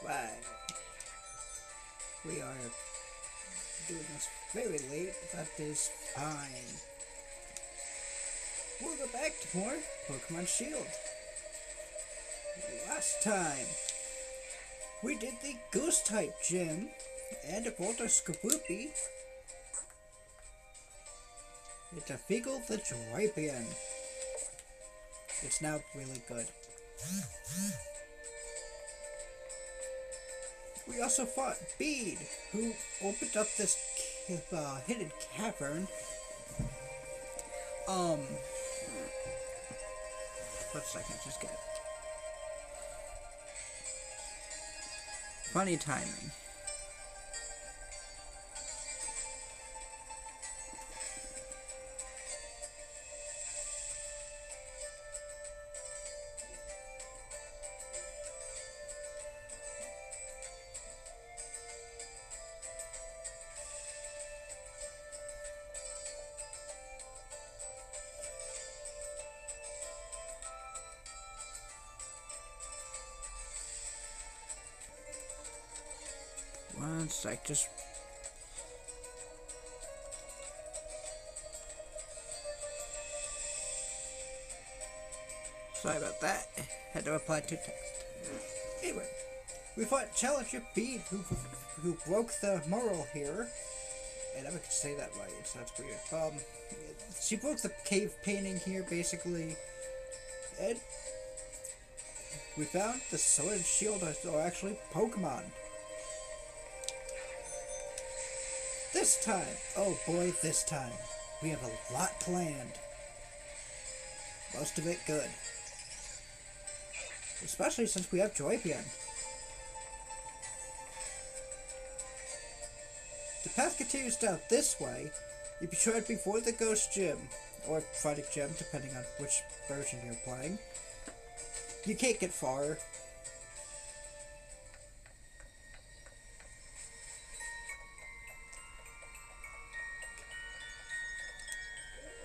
Right. We are doing this very late. That is fine. We'll go back to more Pokemon Shield. Last time, we did the Ghost type gym and evolved our Skaboopy into Feagle the Drapion. It's now really good. We also fought Bede, who opened up this hidden cavern. One second, just get it. Funny timing. One sec, just... Sorry about that. Had to reply to text. Anyway, we fought Challenger Bede, who broke the mural here. And I never could say that right, so that's weird. She broke the cave painting here, basically. And we found the Sword and Shield are actually Pokemon. This time, oh boy, this time, we have a lot planned. Most of it good. Especially since we have Drapion. The path continues down this way. If you tried before the Ghost Gym, or Fighting Gym, depending on which version you're playing, you can't get far.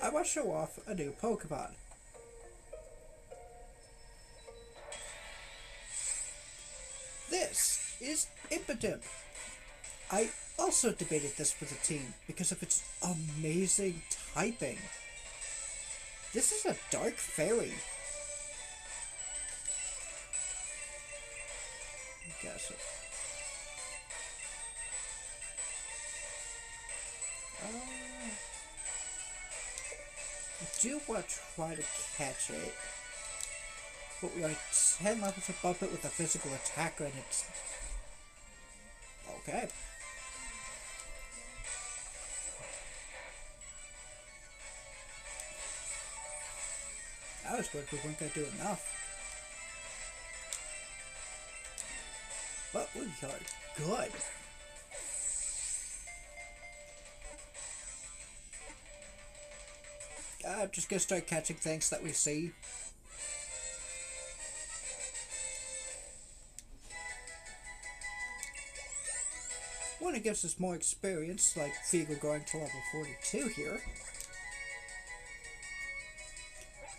I want to show off a new Pokemon. This is Impidimp. I also debated this with the team because of its amazing typing. This is a Dark Fairy. Guess it. I do want to try to catch it, but we are 10 levels above it with a physical attacker, and it's... Okay. I was worried we weren't going to do enough. But we are good. I'm just gonna start catching things that we see. One, it gives us more experience, like Feagle going to level 42 here.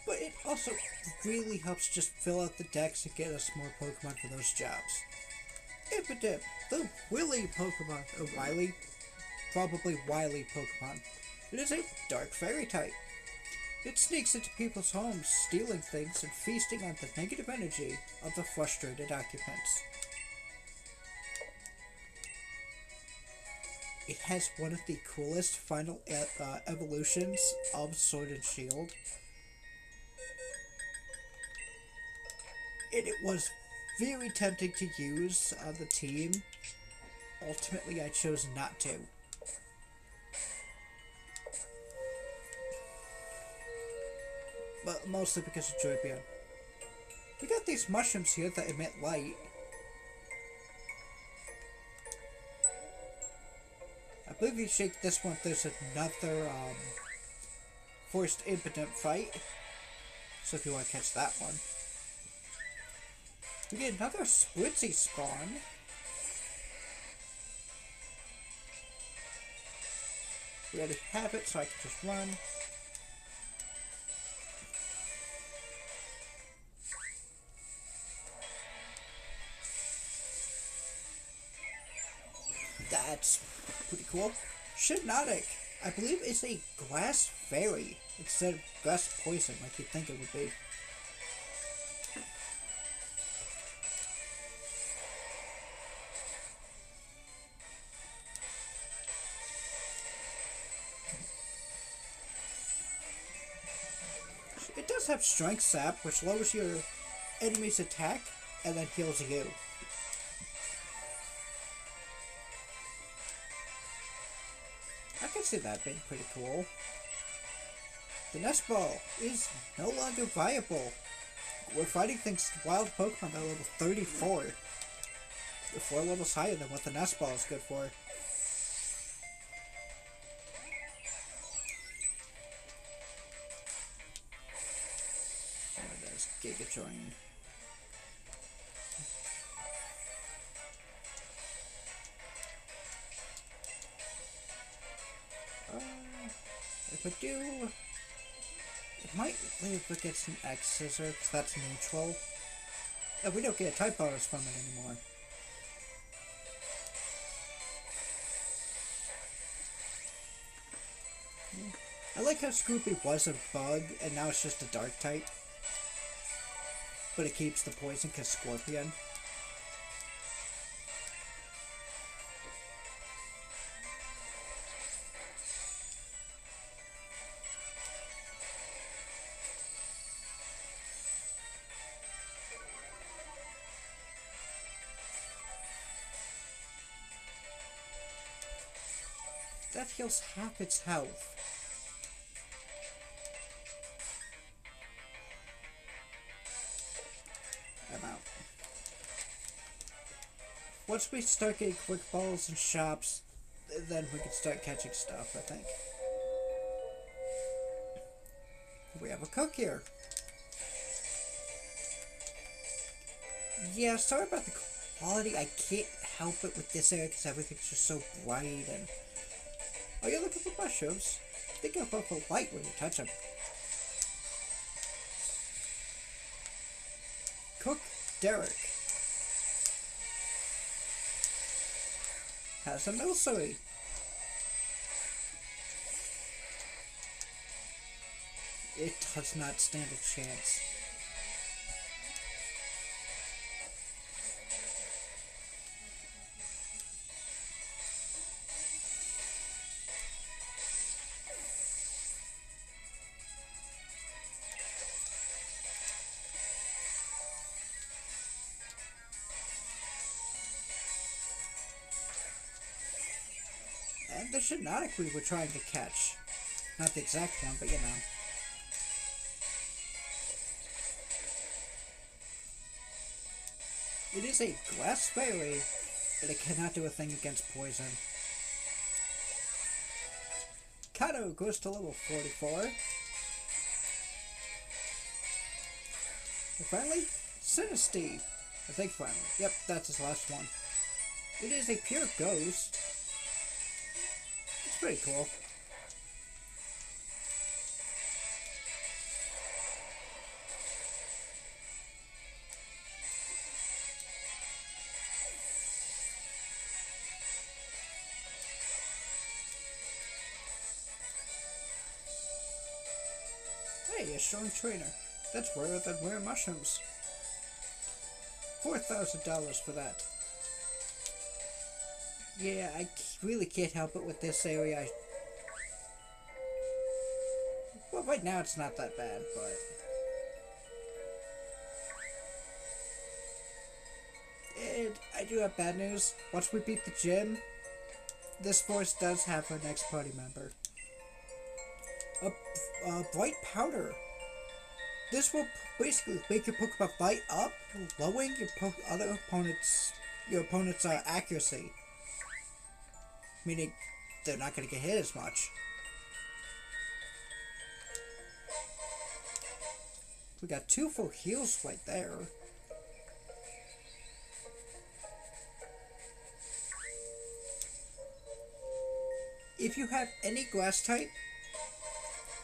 But it also really helps just fill out the decks and get us more Pokemon for those jobs. Impidimp, the Willy Pokemon, or Wily, probably Wily Pokemon. It is a Dark Fairy type. It sneaks into people's homes, stealing things and feasting on the negative energy of the frustrated occupants. It has one of the coolest final evolutions of Sword and Shield. And it was very tempting to use on the team. Ultimately, I chose not to. But mostly because of Drapion. We got these mushrooms here that emit light. I believe you shake this one, there's another forced Impidimp fight. So if you want to catch that one. We get another Splitzy spawn. We already have it, so I can just run. That's pretty cool. Shinotic. I believe it's a glass fairy instead of glass poison like you'd think it would be. It does have Strength Sap, which lowers your enemy's attack and then heals you. I can see that being pretty cool. The Nest Ball is no longer viable. We're fighting things wild Pokemon at level 34. We're 4 levels higher than what the Nest Ball is good for. There it is, Giga Drain. If I do, it might live against an X Scissor, because that's neutral. And we don't get a type bonus from it anymore. I like how Scroopy was a bug, and now it's just a dark type. But it keeps the poison because Scorpion. That heals half its health. I'm out. Once we start getting quick balls and shops, then we can start catching stuff, I think. We have a cook here. Yeah, sorry about the quality. I can't help it with this area because everything's just so bright and... Oh, you're looking for mushrooms? They go purple light when you touch them. Cook Derek has a nursery. It does not stand a chance. And the Shinotic we were trying to catch. Not the exact one, but you know. It is a glass fairy, but it cannot do a thing against poison. Kato goes to level 44. And finally, Sinistea. I think finally. Yep, that's his last one. It is a pure ghost. It's pretty cool. Hey, a strong trainer. That's rarer than rare mushrooms. $4,000 for that. Yeah, I really can't help it with this area. Well, right now it's not that bad, but... And I do have bad news. Once we beat the gym, this force does have our next party member. A bright powder. This will basically make your Pokemon light up, lowering your opponent's accuracy. Meaning they're not going to get hit as much. We got 2 full heals right there. If you have any grass type,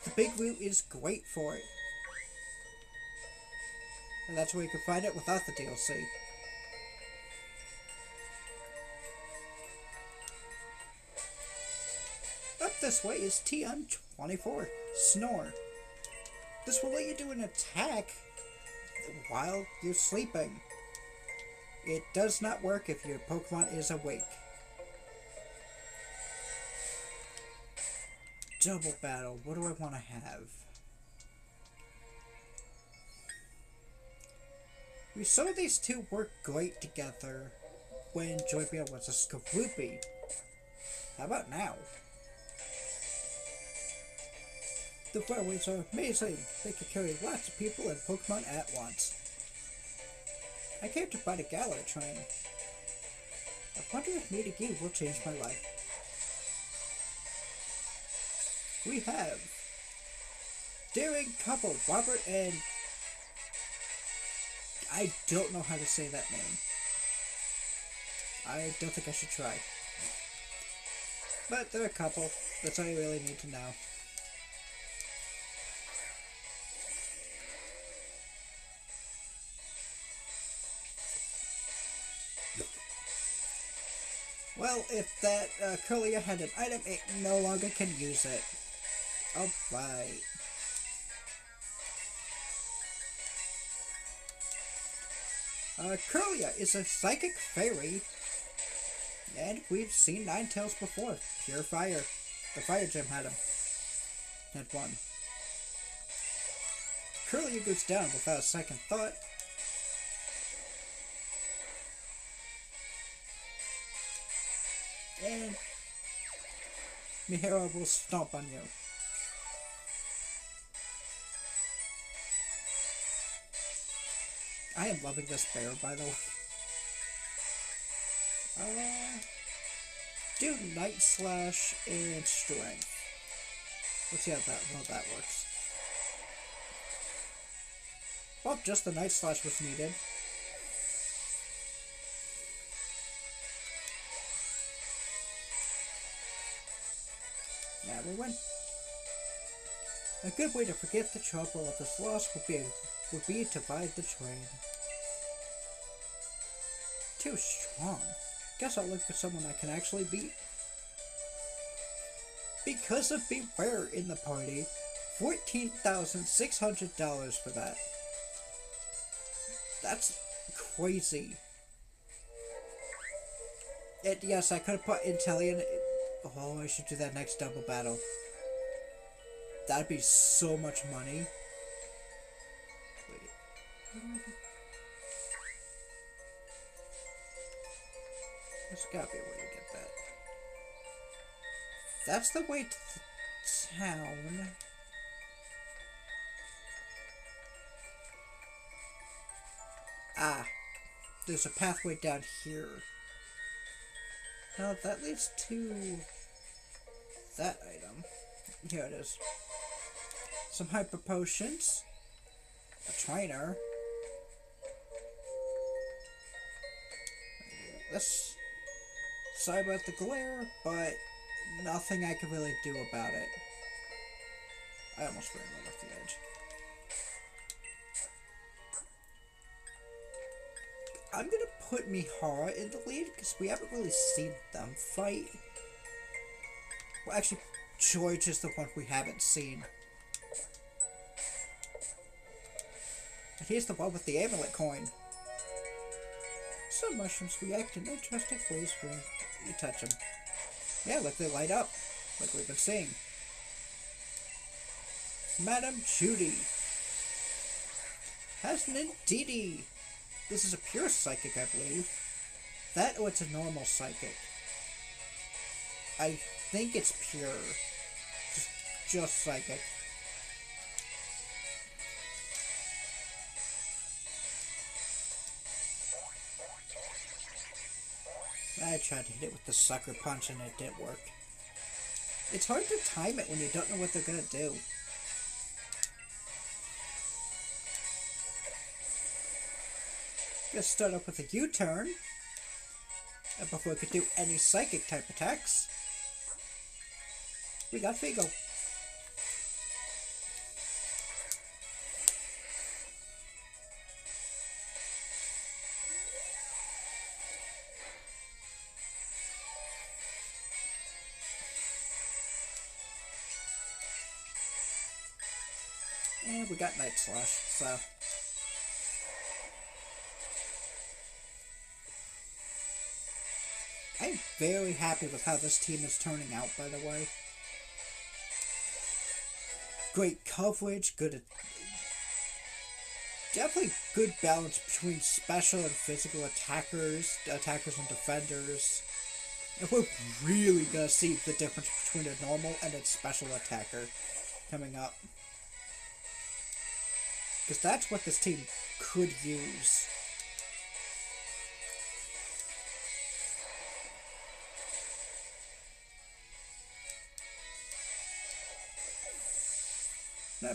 the Big Root is great for it. And that's where you can find it without the DLC. Up this way is TM24, Snore. This will let you do an attack while you're sleeping. It does not work if your Pokemon is awake. Double battle, what do I want to have? We saw these two work great together when Joybear was a Skorupi. How about now? The railways are amazing. They can carry lots of people and Pokemon at once. I came to buy the Galar train. I wonder if meeting you will change my life. We have daring couple Robert and I don't know how to say that name. I don't think I should try. But they're a couple. That's all you really need to know. Well, if that Kirlia had an item, it no longer can use it. Alright. Kirlia is a psychic fairy, and we've seen Ninetales before. Pure fire. The fire gym had him. Had one. Kirlia goes down without a second thought. And Mihira will stomp on you. I am loving this bear, by the way. Do Night Slash and Strength. Let's see how that works. Well, just the Night Slash was needed. Now we win. A good way to forget the trouble of this loss would be to ride the train. Too strong. Guess I'll look for someone I can actually beat. Because of Beware in the party, $14,600 for that. That's crazy. And yes, I could have put Inteleon. Oh, I should do that next double battle. That'd be so much money. Wait. There's gotta be a way to get that. That's the way to the town. Ah. There's a pathway down here. Now that leads to that item. Here it is. Some hyper potions. A trainer. This. Sorry about the glare, but nothing I can really do about it. I almost ran right off the edge. I'm gonna put Mihara in the lead because we haven't really seen them fight. Well, actually, George is the one we haven't seen. And he's the one with the amulet coin. Some mushrooms react in interesting ways when you touch them. Yeah, look, they light up, like we've been seeing. Madame Judy has an Indeedee. This is a pure psychic, I believe. That or it's a normal psychic. I think it's pure. Just psychic. I tried to hit it with the sucker punch and it didn't work. It's hard to time it when you don't know what they're gonna do. Let's start up with a U-turn. And before we could do any psychic type attacks, we got Figo. And we got Night Slash, so... I'm very happy with how this team is turning out, by the way. Great coverage, definitely good balance between special and physical attackers and defenders. And we're really gonna see the difference between a normal and a special attacker coming up. Because that's what this team could use. And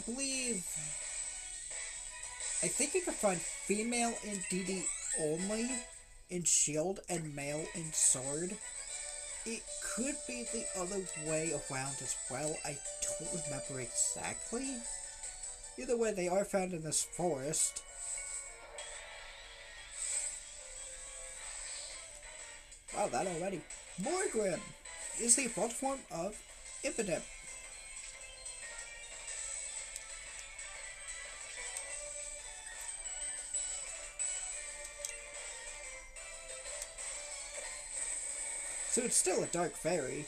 I think you can find female in DD only in Shield and male in Sword. It could be the other way around as well. I don't remember exactly. Either way, they are found in this forest. Wow, that already. Morgrem is the evolved form of Impidimp. So it's still a Dark Fairy.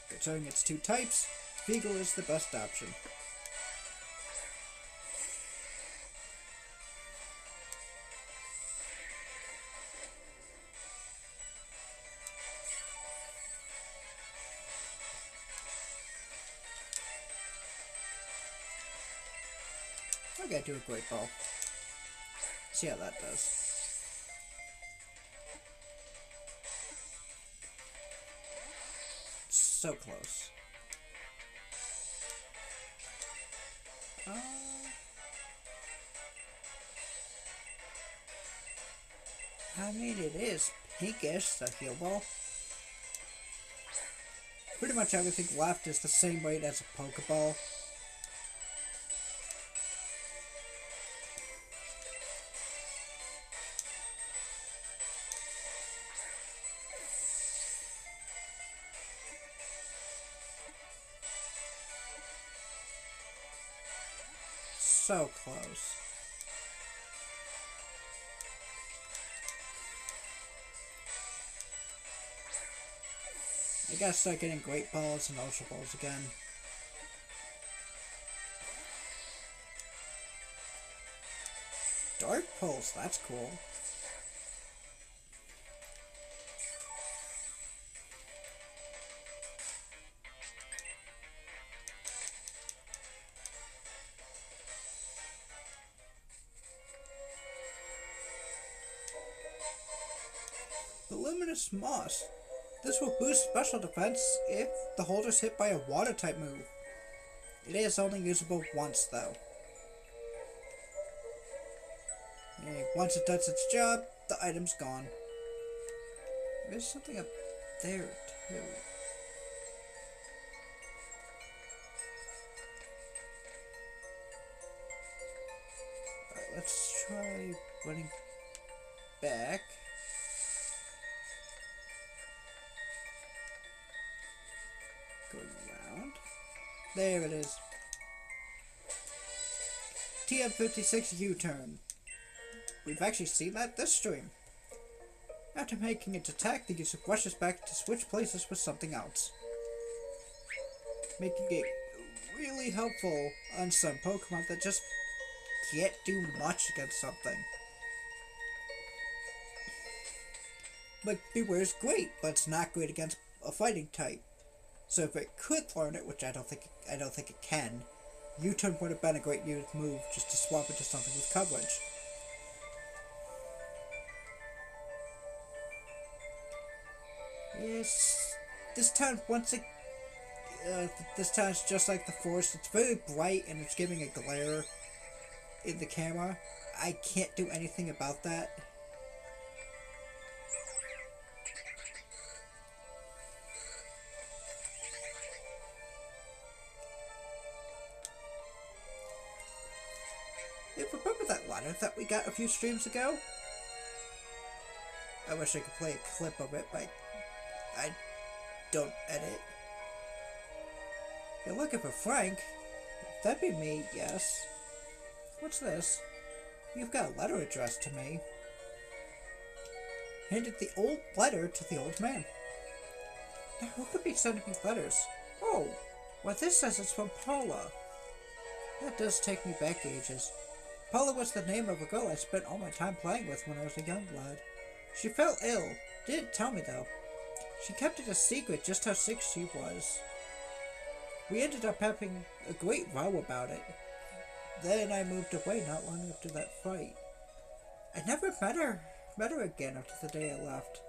Considering its two types, Beagle is the best option. I'm gonna do a Great Ball. See how that does. So close. I mean, it is pinkish, the Heal Ball. Pretty much everything left is the same weight as a Pokeball. So close. I gotta start getting Great Balls and Ultra Balls again. Dark Pulse, that's cool. Luminous Moss. This will boost special defense if the holder is hit by a water type move. It is only usable once though. And once it does its job, the item's gone. There's something up there too. Alright, let's try running back. Around. There it is. TM56 U-turn. We've actually seen that this stream. After making its attack, the user rushes back to switch places with something else. Making it really helpful on some Pokemon that just can't do much against something. Like, Beware is great, but it's not great against a fighting type. So if it could learn it, which I don't think it can, U-turn would have been a great move just to swap it to something with coverage. Yes, this town this town is just like the forest. It's very bright and it's giving a glare in the camera. I can't do anything about that. Remember that ladder that we got a few streams ago? I wish I could play a clip of it, but I don't edit. You're looking for Frank? That'd be me, yes. What's this? You've got a letter addressed to me. Handed the old letter to the old man. Now, who could be sending me letters? Oh, well, this says it's from Paula. That does take me back ages. Paula was the name of a girl I spent all my time playing with when I was a young lad. She fell ill. Didn't tell me, though. She kept it a secret just how sick she was. We ended up having a great row about it. Then I moved away not long after that fight. I never met her again after the day I left.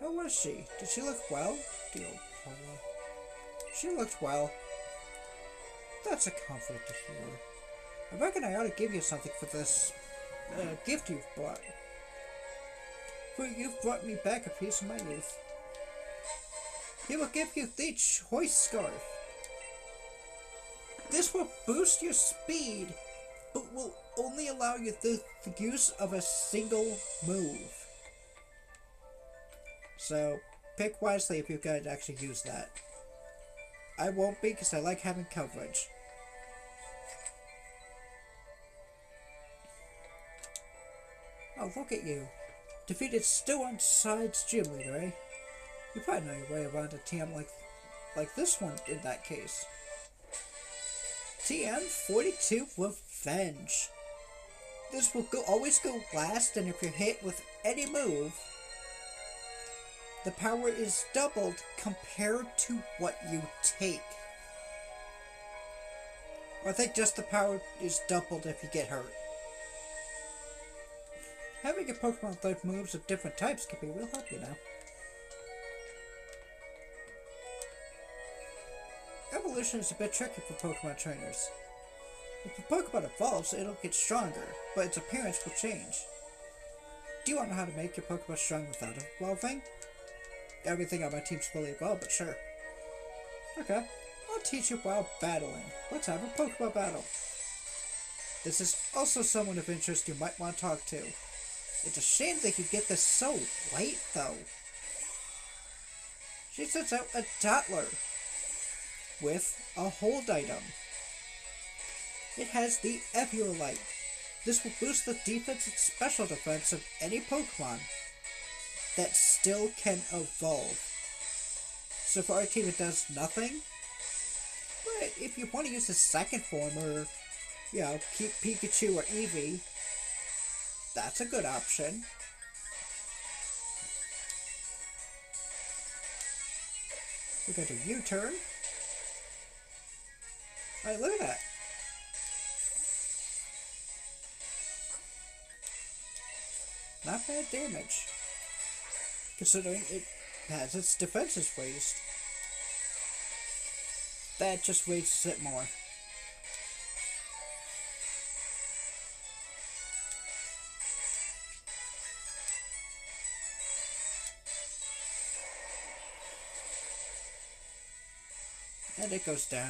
How was she? Did she look well? Dear Paula. She looked well. That's a comfort to hear. I reckon I ought to give you something for this gift you've brought. For you've brought me back a piece of my youth. He will give you the choice scarf. This will boost your speed, but will only allow you the use of a single move. So, pick wisely if you're going to actually use that. I won't be because I like having coverage. Oh, look at you. Defeated Still-On-Side's gym leader, eh? You probably know your way around a TM like this one in that case. TM42 Revenge. This will always go last, and if you're hit with any move, the power is doubled compared to what you take. Or I think just the power is doubled if you get hurt. Having a Pokemon with moves of different types can be a real help, you know. Evolution is a bit tricky for Pokemon trainers. If a Pokemon evolves, it'll get stronger, but its appearance will change. Do you want to know how to make your Pokemon strong without evolving? Everything on my team's fully evolved, but sure. Okay, I'll teach you while battling. Let's have a Pokemon battle. This is also someone of interest you might want to talk to. It's a shame they could get this so late, though. She sends out a Dottler with a hold item. It has the Eviolite. This will boost the defense and special defense of any Pokemon that still can evolve. So for our team it does nothing, but if you want to use the second form or, you know, keep Pikachu or Eevee, that's a good option. We're going to U-turn. Alright, look at that. Not bad damage, considering it has its defenses raised. That just raises it more. And it goes down.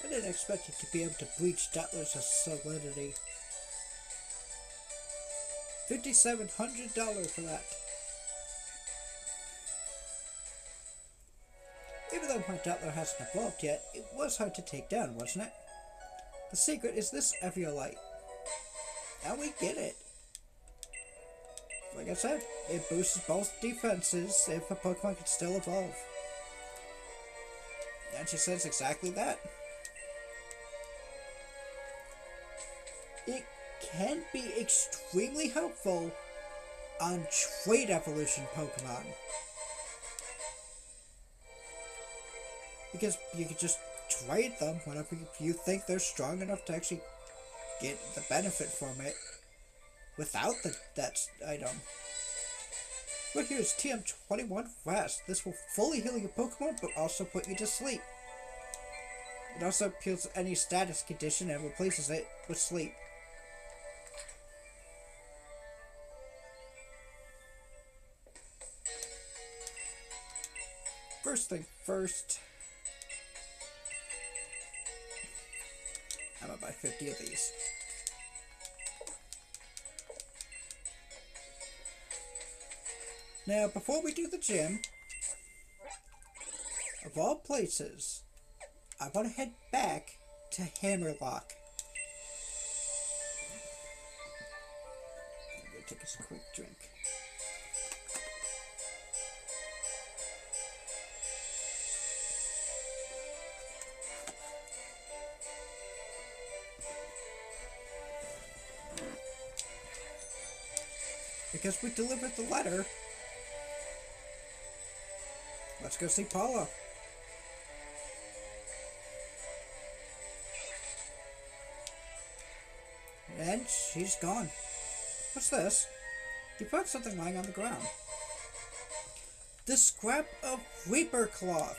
I didn't expect it to be able to breach Dottler's solidity. $5,700 for that. Even though my Dottler hasn't evolved yet, it was hard to take down, wasn't it? The secret is this Eviolite. Now we get it. Like I said, it boosts both defenses if a Pokemon can still evolve. And she says exactly that. It can be extremely helpful on trade evolution Pokemon. Because you can just trade them whenever you think they're strong enough to actually get the benefit from it without that item. But here's TM21 Rest. This will fully heal your Pokemon, but also put you to sleep. It also appeals to any status condition and replaces it with sleep. First thing first, I'm gonna buy 50 of these. Now, before we do the gym, of all places, I want to head back to Hammerlock. I'm going to take us a quick drink. Because we delivered the letter, let's go see Paula. And she's gone. What's this? You found something lying on the ground. The scrap of Reaper cloth.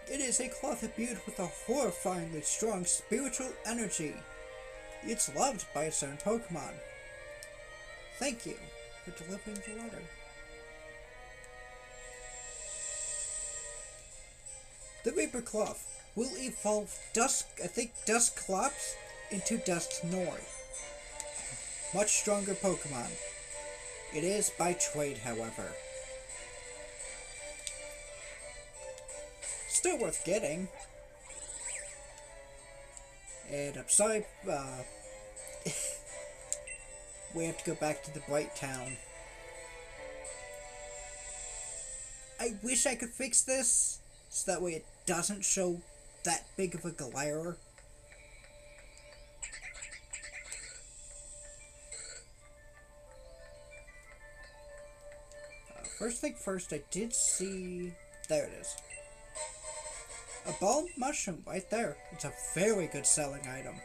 It is a cloth imbued with a horrifyingly strong spiritual energy. It's loved by a certain Pokemon. Thank you for delivering the letter. The Reaper Cloth will evolve Dusclops into Dusknoir. Much stronger Pokemon. It is by trade, however. Still worth getting. And I'm sorry, we have to go back to the Bright Town. I wish I could fix this, so that way it doesn't show that big of a glare. First thing first, I did see... There it is. A ball mushroom right there. It's a very good selling item.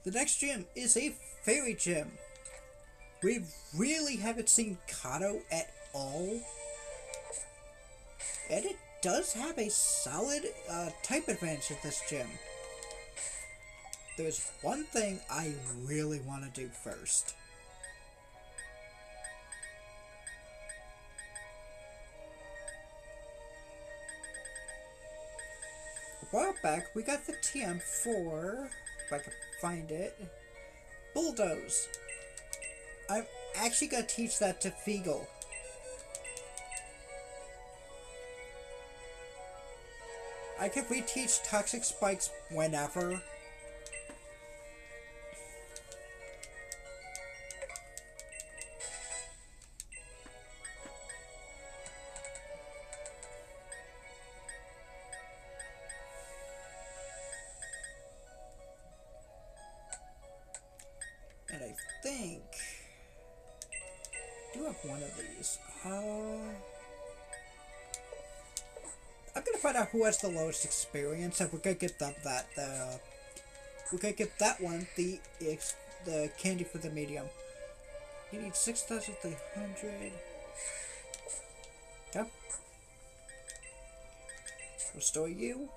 The next gym is a fairy gym. We really haven't seen Kato at all. And it does have a solid type advantage at this gym. There's one thing I really want to do first. A while back, we got the TM for, if I can find it, Bulldoze. I'm actually going to teach that to Feagle. I can reteach Toxic Spikes whenever. And I think I do have one of these. I'm gonna find out who has the lowest experience, and we're gonna get them we're gonna get that one the candy for the medium. You need 6,300. Yep. Restore you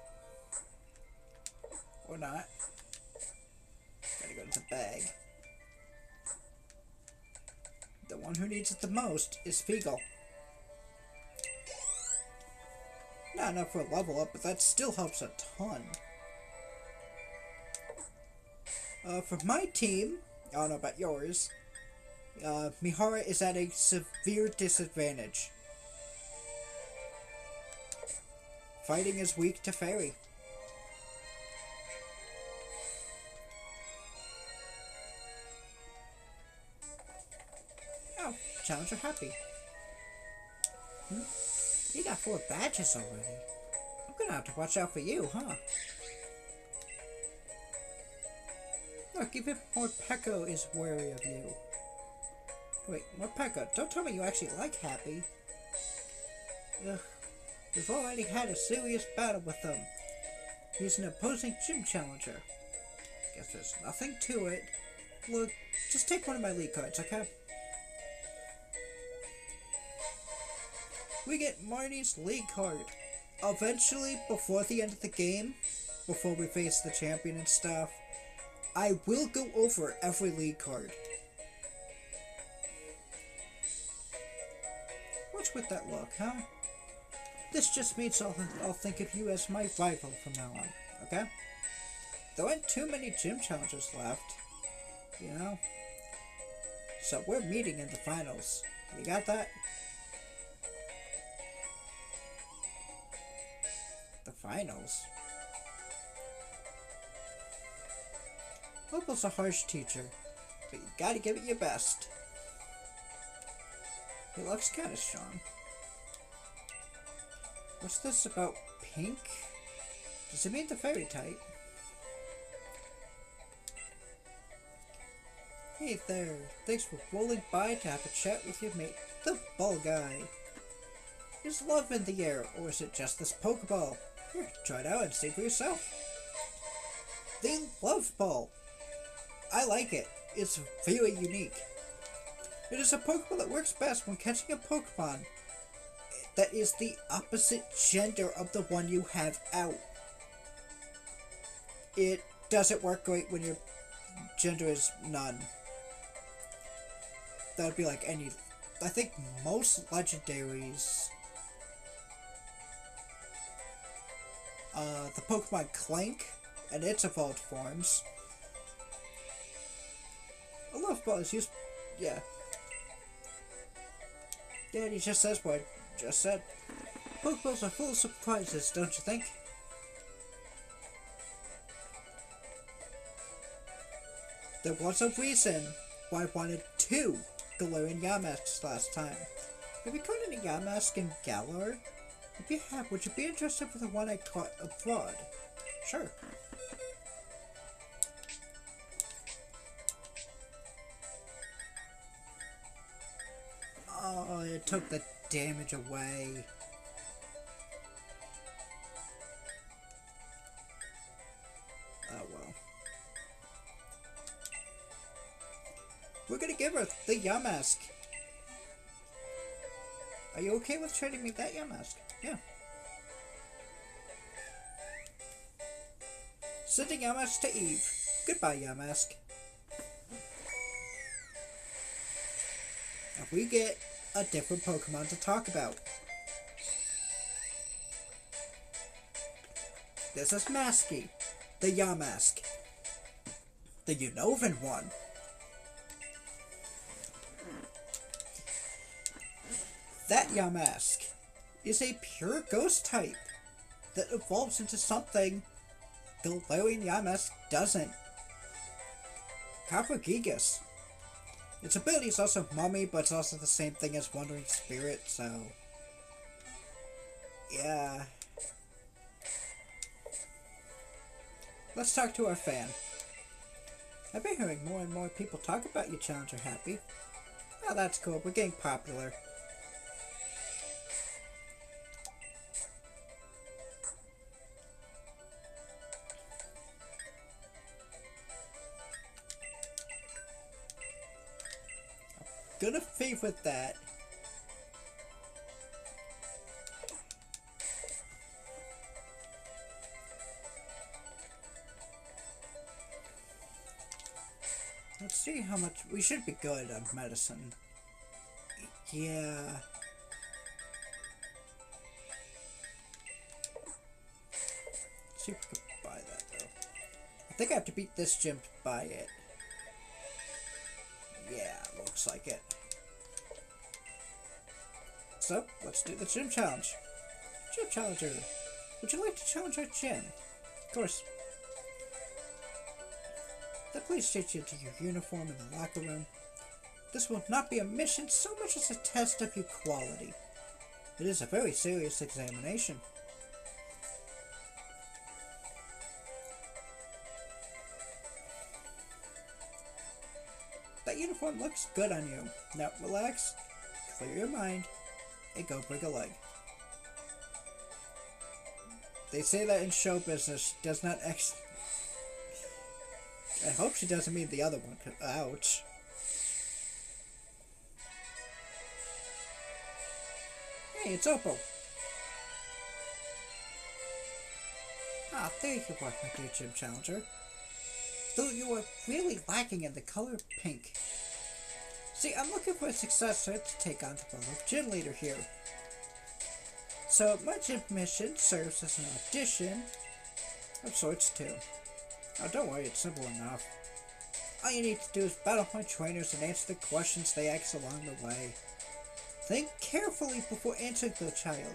or not? Gotta go to the bag. The one who needs it the most is Feagle. Not enough for a level up, but that still helps a ton. For my team, I don't know about yours, Mihara is at a severe disadvantage. Fighting is weak to Fairy. Oh, Challenger happy. You got 4 badges already. I'm gonna have to watch out for you, huh? Look, even Morpeko is wary of you. Wait, Morpeko, don't tell me you actually like Happy. Ugh, we've already had a serious battle with him. He's an opposing gym challenger. Guess there's nothing to it. Look, just take one of my lead cards, okay? We get Marnie's league card. Eventually, before the end of the game, before we face the champion and stuff, I will go over every league card. What's with that look, huh? This just means I'll think of you as my rival from now on, okay? there aren't too many gym challenges left, you know? So we're meeting in the finals. You got that? The finals? Opal's a harsh teacher, but you gotta give it your best. He looks kinda strong. What's this about pink? Does it mean the fairy type? Hey there, thanks for rolling by to have a chat with your mate, the ball guy. Is love in the air, or is it just this Pokeball? Here, try it out and see for yourself. The Love Ball. I like it. It's very unique. It is a Pokeball that works best when catching a Pokemon that is the opposite gender of the one you have out. It doesn't work great when your gender is none. That would be like any... I think most legendaries... the Pokemon Clank and its evolved forms. A Love Ball is used... yeah. Yeah, he just says what I just said. Pokeballs are full of surprises, don't you think? There was a reason why I wanted 2 Galarian Yamasks last time. Have you caught any Yamask in Galar? If you have, would you be interested for the one I caught abroad? Sure. Oh, it took the damage away. Oh well. We're gonna give her the Yamask. Are you okay with trading me that Yamask? Yeah. Sending Yamask to Eve. Goodbye, Yamask. And we get a different Pokemon to talk about. This is Maskey, the Yamask. The Unova one. That Yamask is a pure ghost type that evolves into something Galarian Yamask doesn't. Cofagrigus. Its ability is also Mummy, but it's also the same thing as Wandering Spirit, so... yeah. Let's talk to our fan. I've been hearing more and more people talk about you, Challenger Happy. Oh, that's cool. We're getting popular. Gonna favorite that. Let's see how much we should be good on medicine. Yeah. Let's see if we can buy that though. I think I have to beat this gym to buy it. Yeah, looks like it. So, let's do the gym challenge. Gym Challenger, would you like to challenge our gym? Of course. Then please change into your uniform in the locker room. This will not be a mission so much as a test of your quality. It is a very serious examination. That uniform looks good on you. Now relax, clear your mind, and go break a leg. They say that in show business does not I hope she doesn't mean the other one, 'cause ouch. Hey, it's Opal. Ah, there you are, my dear Gym Challenger. Though you are really lacking in the color pink. See, I'm looking for a successor to take on the role of gym leader here. So, my gym mission serves as an audition of sorts too. Oh, don't worry, it's simple enough. All you need to do is battle my trainers and answer the questions they ask along the way. Think carefully before answering the child.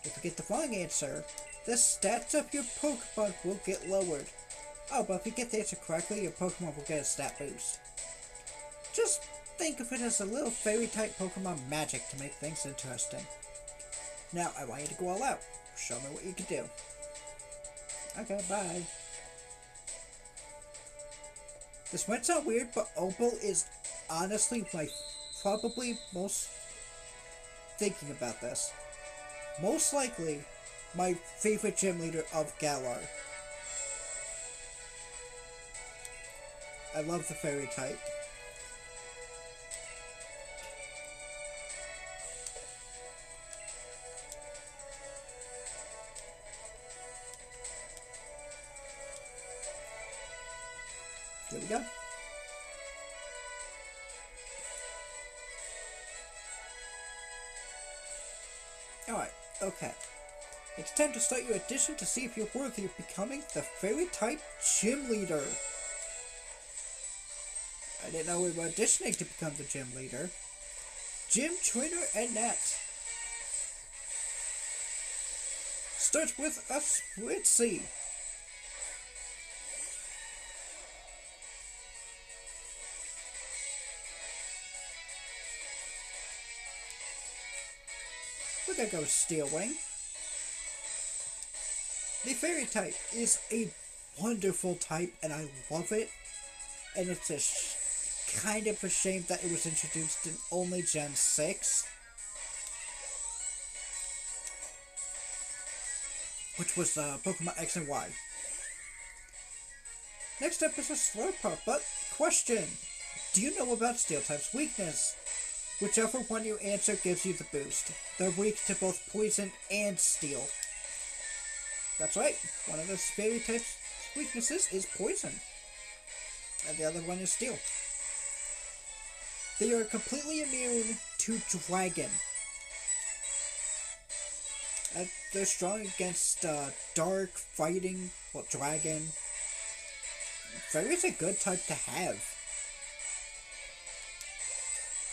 If you get the wrong answer, the stats of your Pokemon will get lowered. Oh, but if you get the answer correctly, your Pokemon will get a stat boost. Just think of it as a little fairy-type Pokemon magic to make things interesting. Now, I want you to go all out. Show me what you can do. Okay, bye. This might sound weird, but Opal is honestly my probably most thinking about this. Most likely, my favorite gym leader of Galar. I love the fairy type. There we go. Alright, okay. It's time to start your audition to see if you're worthy of becoming the fairy-type gym leader. I didn't know we were auditioning to become the gym leader. Gym trainer Annette. Starts with a Spritzee. We're gonna go Steel Wing. The fairy type is a wonderful type and I love it. And it's a kind of a shame that it was introduced in only Gen 6. Which was Pokemon X and Y. Next up is a Slurpuff, but question. Do you know about Steel type's weakness? Whichever one you answer gives you the boost. They're weak to both poison and steel. That's right, one of the fairy type's weaknesses is poison. And the other one is steel. They are completely immune to dragon. And they're strong against dark, fighting, well, dragon. Fairy's a good type to have.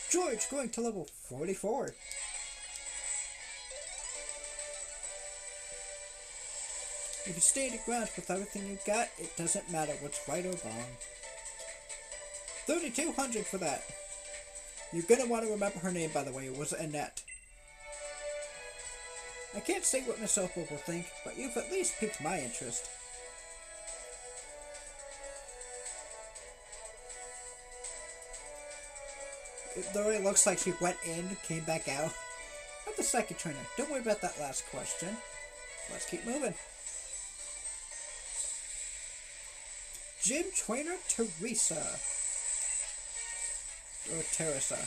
George going to level 44. If you stand your ground with everything you got, it doesn't matter what's right or wrong. 3,200 for that. You're gonna want to remember her name, by the way. It was Annette. I can't say what Miss Opal will think, but you've at least piqued my interest. Though it looks like she went in, came back out. I'm the second trainer. Don't worry about that last question. Let's keep moving. Gym Trainer Teresa. Or Teresa.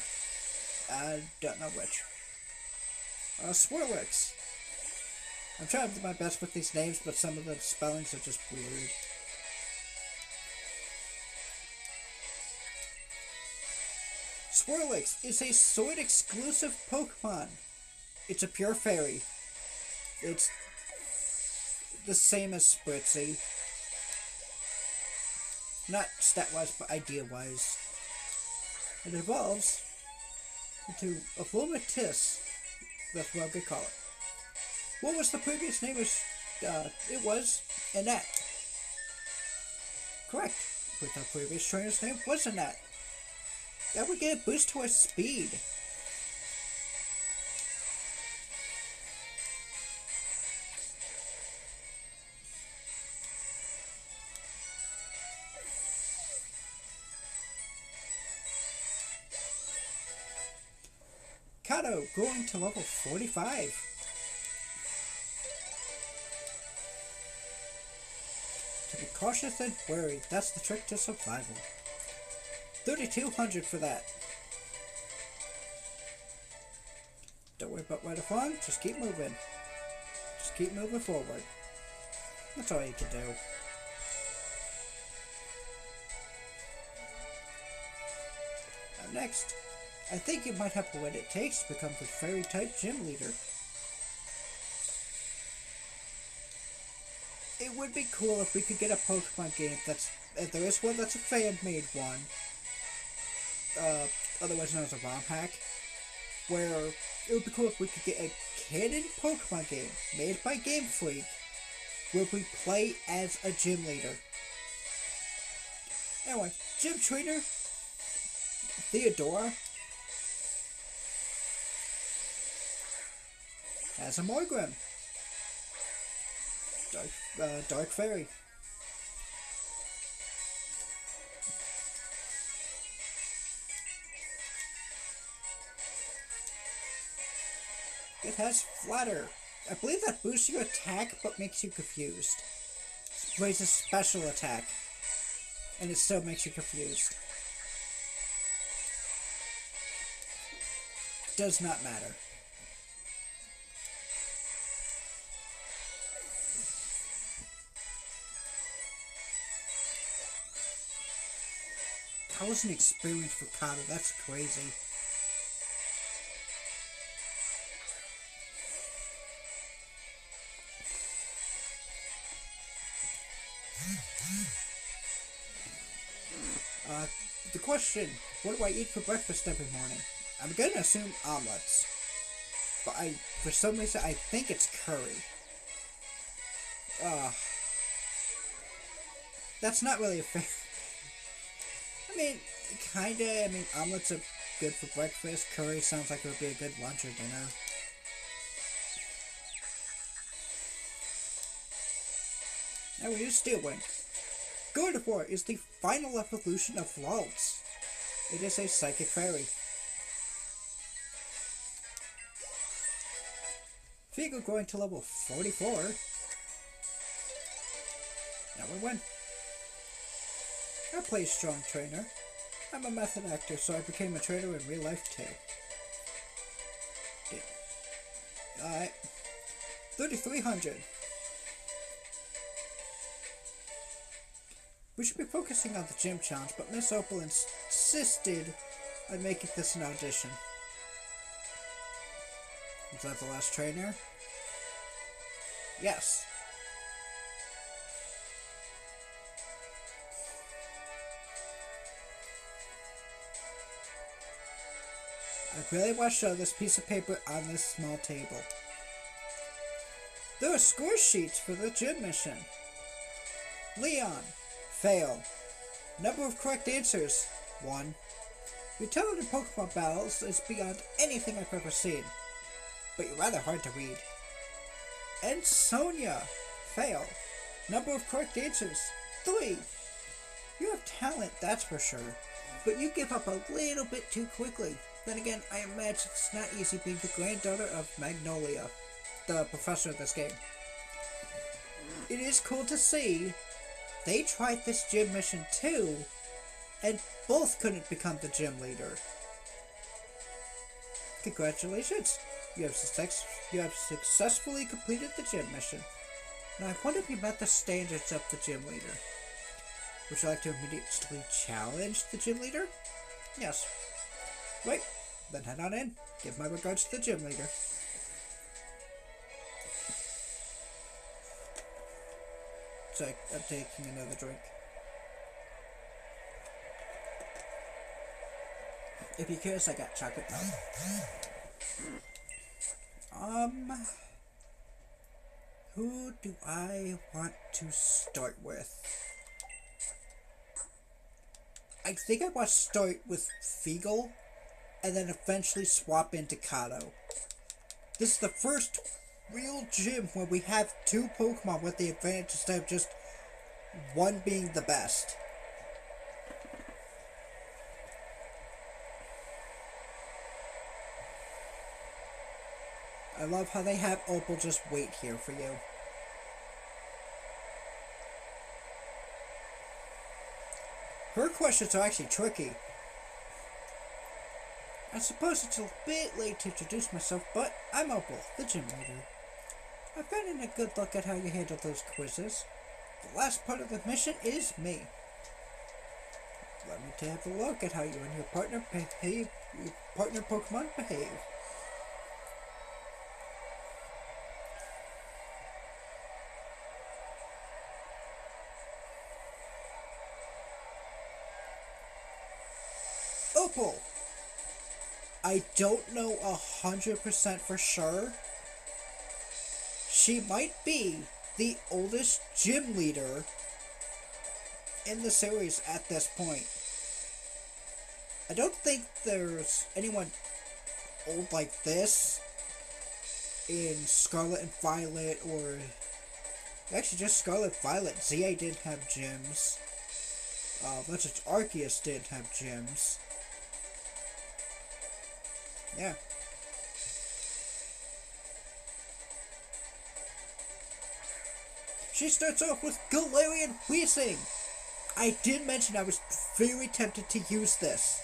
I don't know which. Swirlix. I'm trying to do my best with these names, but some of the spellings are just weird. Swirlix is a Sword exclusive Pokemon. It's a pure fairy. It's the same as Spritzee. Not stat-wise, but idea-wise. It evolves into a Vomitus. That's what I'm gonna call it. What was the previous name? It was Annette. Correct. But the previous trainer's name was Annette. That would get a boost to our speed. Kato going to level 45. To be cautious and wary, that's the trick to survival. 3,200 for that. Don't worry about right or wrong, just keep moving. Just keep moving forward. That's all you can do. Now next, I think you might have what it takes to become the fairy-type gym leader. It would be cool if we could get a Pokemon game that's, if there is one that's a fan-made one, otherwise known as a ROM hack, where it would be cool if we could get a canon Pokemon game made by Game Freak where we play as a gym leader. Anyway, gym trainer Theodora has a Morgrem. Dark Fairy. It has Flatter. I believe that boosts your attack but makes you confused. Raises special attack. And it still makes you confused. Does not matter. That was an experience for Kato. That's crazy. The question, what do I eat for breakfast every morning? I'm gonna assume omelets. But for some reason, I think it's curry. That's not really a fair... I mean, kinda. I mean, omelets are good for breakfast. Curry sounds like it would be a good lunch or dinner. Now we use Steel Wing. Gardevoir is the final evolution of Ralts. It is a psychic fairy. Figo growing to level 44. Now we win. I play strong trainer. I'm a method actor, so I became a trainer in real life too. Alright. 3,300. We should be focusing on the gym challenge, but Miss Opal insisted on making this an audition. Was that the last trainer? Yes. I really want to show this piece of paper on this small table. There are score sheets for the gym mission. Leon. Fail. Number of correct answers, 1. Your talent in Pokemon battles is beyond anything I've ever seen, but you're rather hard to read. And Sonia. Fail. Number of correct answers, 3. You have talent, that's for sure, but you give up a little bit too quickly. Then again, I imagine it's not easy being the granddaughter of Magnolia, the professor of this game. It is cool to see they tried this gym mission too, and both couldn't become the gym leader. Congratulations! You have successfully completed the gym mission. Now I wonder if you met the standards of the gym leader. Would you like to immediately challenge the gym leader? Yes. Right, then head on in. Give my regards to the gym leader. So I'm taking another drink. If you're curious, I got chocolate milk. Who do I want to start with? I think I want to start with Feagle, and then eventually swap into Kato. This is the first real gym where we have 2 Pokemon with the advantage instead of just one being the best. I love how they have Opal just wait here for you. Her questions are actually tricky. I suppose it's a bit late to introduce myself, but I'm Opal, the gym leader. I've gotten a good look at how you handle those quizzes. The last part of the mission is me. Let me take a look at how you and your partner Pokemon behave. Opal. I don't know 100% for sure. She might be the oldest gym leader in the series at this point. I don't think there's anyone old like this in Scarlet and Violet, or actually just Scarlet Violet. ZA didn't have gyms. Legends Arceus didn't have gyms. Yeah. She starts off with Galarian Weezing. I did mention I was very tempted to use this.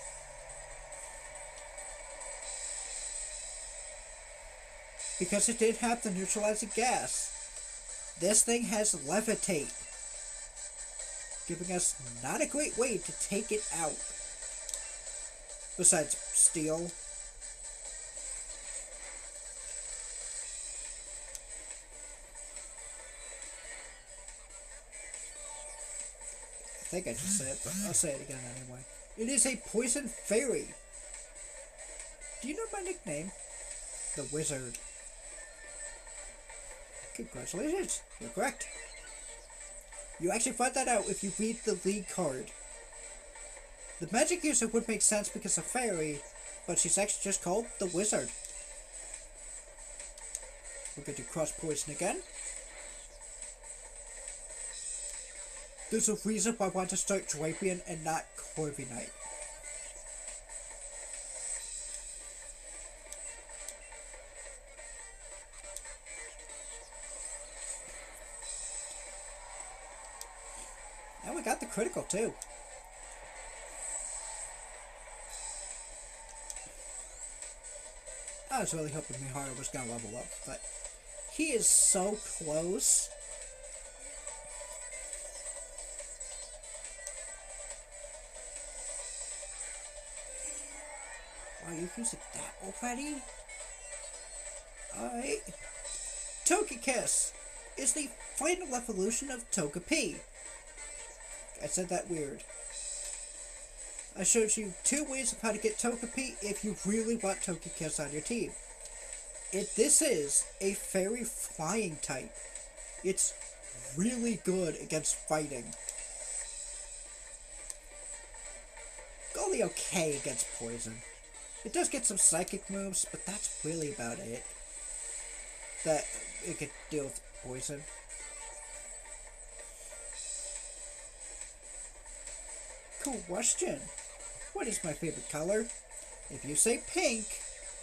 Because it did have the neutralizing gas. This thing has Levitate, giving us not a great way to take it out. Besides Steel. I think I just said it, but I'll say it again anyway. It is a Poison Fairy. Do you know my nickname? The Wizard. Congratulations, you're correct. You actually find that out if you read the lead card. The magic user would make sense because of fairy, but she's actually just called the Wizard. We're going to cross poison again. There's a reason why I want to start Drapion and not Corviknight. And we got the critical too. I was really hoping Miharu was gonna level up, but he is so close. Wow, you're using that already? Alright. Togekiss is the final evolution of Togepi. I said that weird. I showed you 2 ways of how to get Togepi if you really want Togekiss on your team. This is a fairy flying type. It's really good against fighting. Only okay against poison. It does get some psychic moves, but that's really about it. That it could deal with poison. Question. What is my favorite color? If you say pink,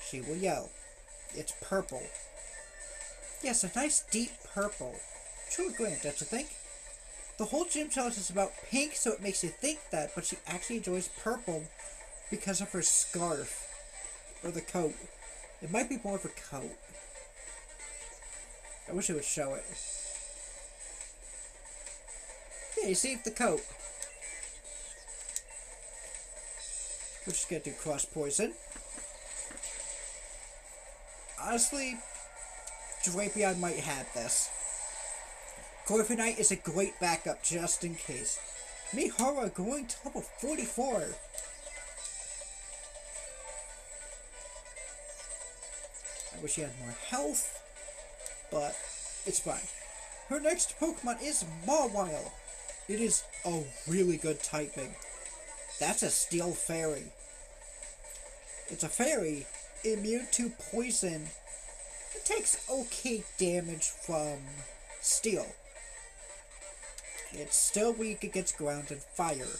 she will yell. It's purple. Yes, a nice deep purple. Truly grand, don't you think? The whole gym challenge is about pink, so it makes you think that, but she actually enjoys purple because of her scarf. Or the coat. It might be more of a coat. I wish it would show it. Yeah, you see the coat. We're just gonna do cross poison. Honestly, Drapion might have this. Corviknight is a great backup just in case. Miharu going to level 44. I wish she had more health, but it's fine. Her next Pokemon is Mawile. It is a really good typing. That's a Steel Fairy. It's a fairy immune to poison. It takes okay damage from steel. It's still weak against ground and fire.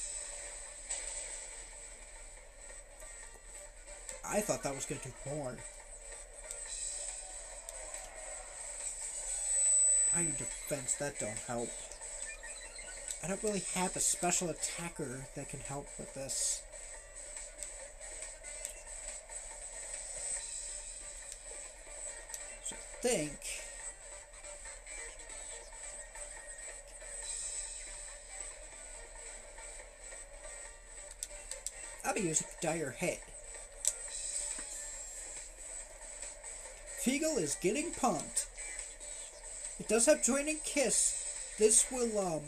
I thought that was going to do more. Iron defense, that don't help. I don't really have a special attacker that can help with this. So I think I'll be using Dire Hit. Feagle is getting pumped. It does have Draining Kiss. This will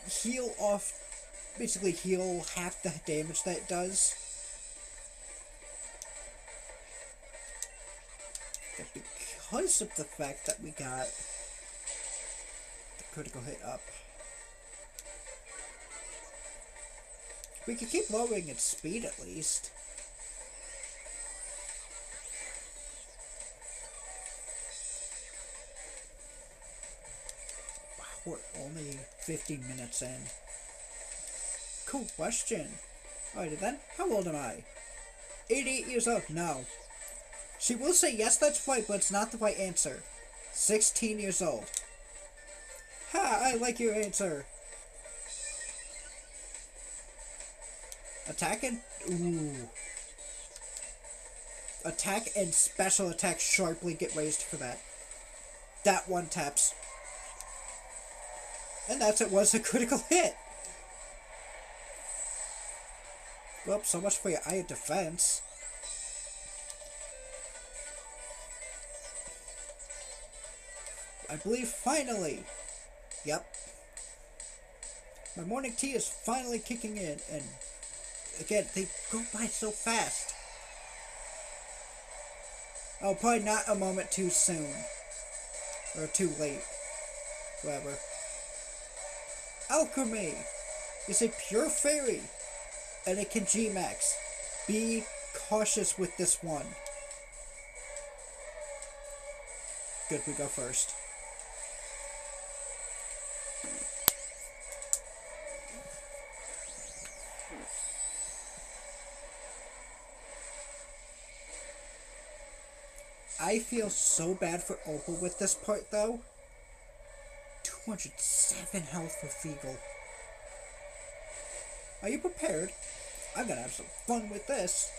heal off basically heal half the damage that it does. But because of the fact that we got the critical hit up, we could keep lowering its speed at least. Wow, we're only 15 minutes in. Cool question. Alrighty then, how old am I? 88 years old. No. She will say yes, that's right, but it's not the right answer. 16 years old. Ha, I like your answer. Attack and... Ooh. Attack and special attack sharply get raised for that. That one taps. And that's it, was a critical hit. Well, so much for your Eye of Defense. I believe finally. Yep. My morning tea is finally kicking in, and again, they go by so fast. Oh, probably not a moment too soon. Or too late. Whatever. Alchemy is a pure fairy, and it can G-Max. Be cautious with this one. Good, we go first. I feel so bad for Opal with this part, though. 207 health for Feegle. Are you prepared? I'm gonna have some fun with this.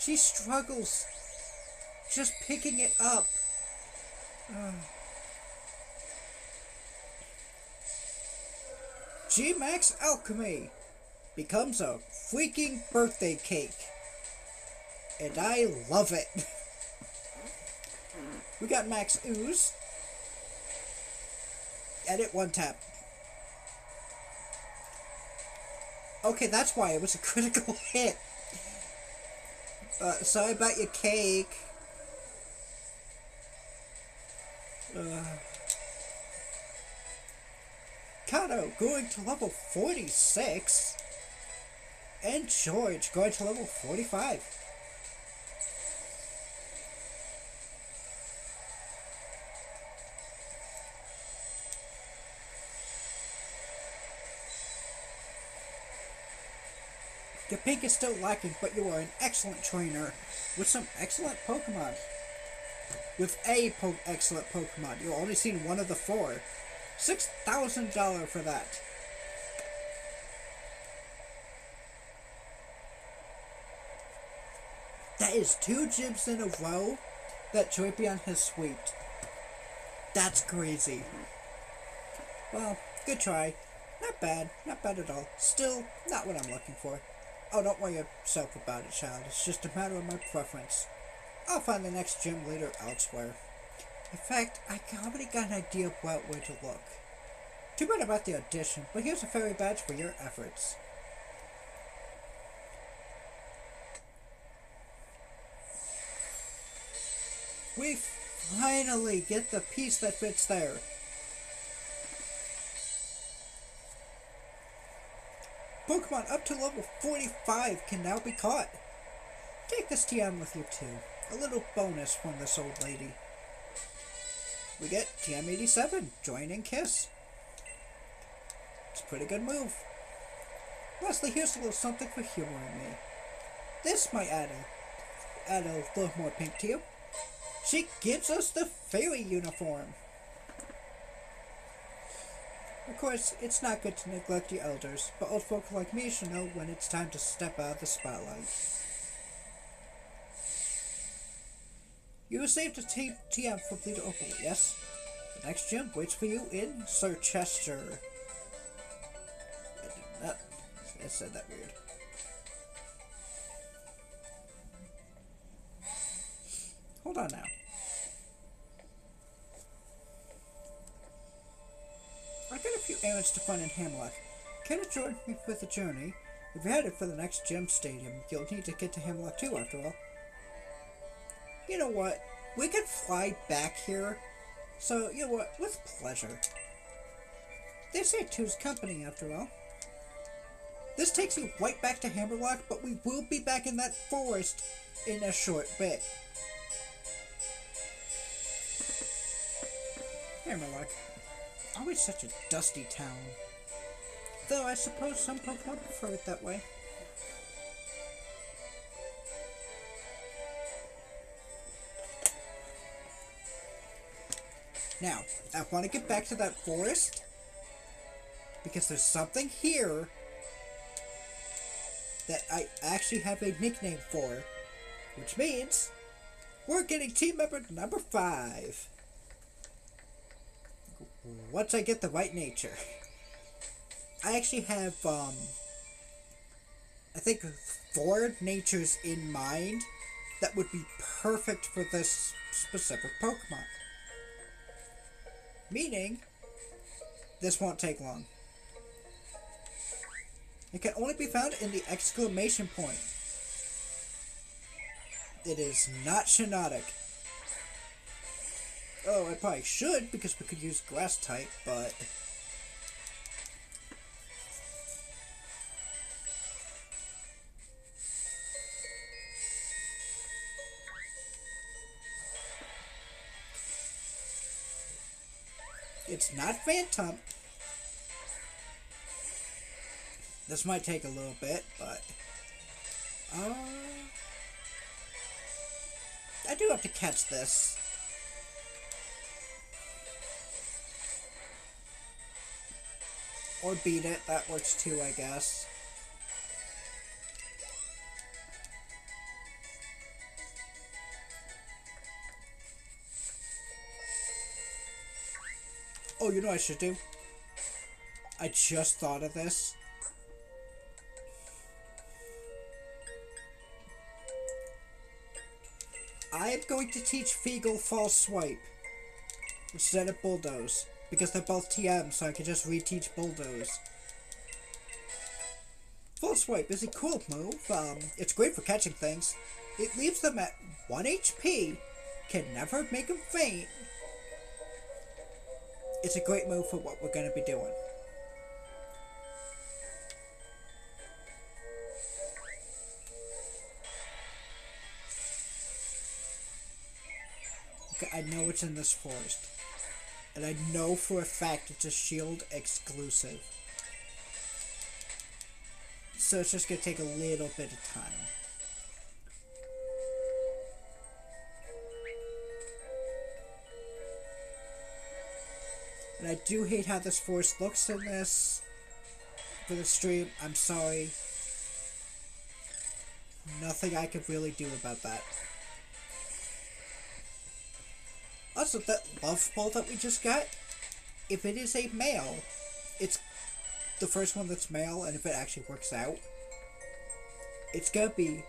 She struggles just picking it up. G-Max Alchemy becomes a freaking birthday cake. And I love it. We got Max Ooze. Edit one tap. Okay, that's why it was a critical hit. Sorry about your cake. Kato going to level 46. And George going to level 45. Your pink is still lacking, but you are an excellent trainer with some excellent Pokemon. With excellent Pokemon. You've only seen one of the 4. $6,000 for that. That is 2 gyms in a row that Drapion has swept. That's crazy. Well, good try. Not bad. Not bad at all. Still, not what I'm looking for. Oh, don't worry yourself about it, child. It's just a matter of my preference. I'll find the next gym leader elsewhere. In fact, I already got an idea about where to look. Too bad about the audition, but here's a fairy badge for your efforts. We finally get the piece that fits there. Pokemon up to level 45 can now be caught. Take this TM with you too. A little bonus from this old lady. We get TM87, Join and Kiss. It's a pretty good move. Lastly, here's a little something for humoring me. This might add a little more pink to you. She gives us the fairy uniform. Of course, it's not good to neglect your elders, but old folk like me should know when it's time to step out of the spotlight. You received a TM from Leader Opal, yes? The next gym waits for you in Sir Chester. I said that weird. Hold on now. I got a few errands to run in Hamlock. Care to join me for the journey? If you're headed for the next gym stadium, you'll need to get to Hamlock too, after all. You know what? We could fly back here. So, you know what? With pleasure. They say two's company, after all. This takes you right back to Hammerlock, but we will be back in that forest in a short bit. Hammerlock. Always such a dusty town. Though I suppose some Pokemon prefer it that way. Now, I want to get back to that forest because there's something here that I actually have a nickname for, which means we're getting team member number 5. Once I get the right nature. I actually have, I think 4 natures in mind that would be perfect for this specific Pokemon. Meaning, this won't take long. It can only be found in the exclamation point. It is not Shiinotic. Oh, I probably should, because we could use Grass type, but... It's not Phantom. This might take a little bit, but... I do have to catch this. Or beat it, that works too, I guess. Oh, you know what I should do? I just thought of this. I am going to teach Feagle False Swipe instead of Bulldoze, because they're both TM, so I can just reteach Bulldoze. False Swipe is a cool move. It's great for catching things. It leaves them at 1 HP, can never make them faint. It's a great move for what we're going to be doing. Okay, I know it's in this forest. And I know for a fact it's a Shield exclusive. So it's just going to take a little bit of time. And I do hate how this forest looks in this for the stream. I'm sorry. Nothing I could really do about that. Also, that love ball that we just got, if it is a male, it's the first one that's male, and if it actually works out, it's gonna be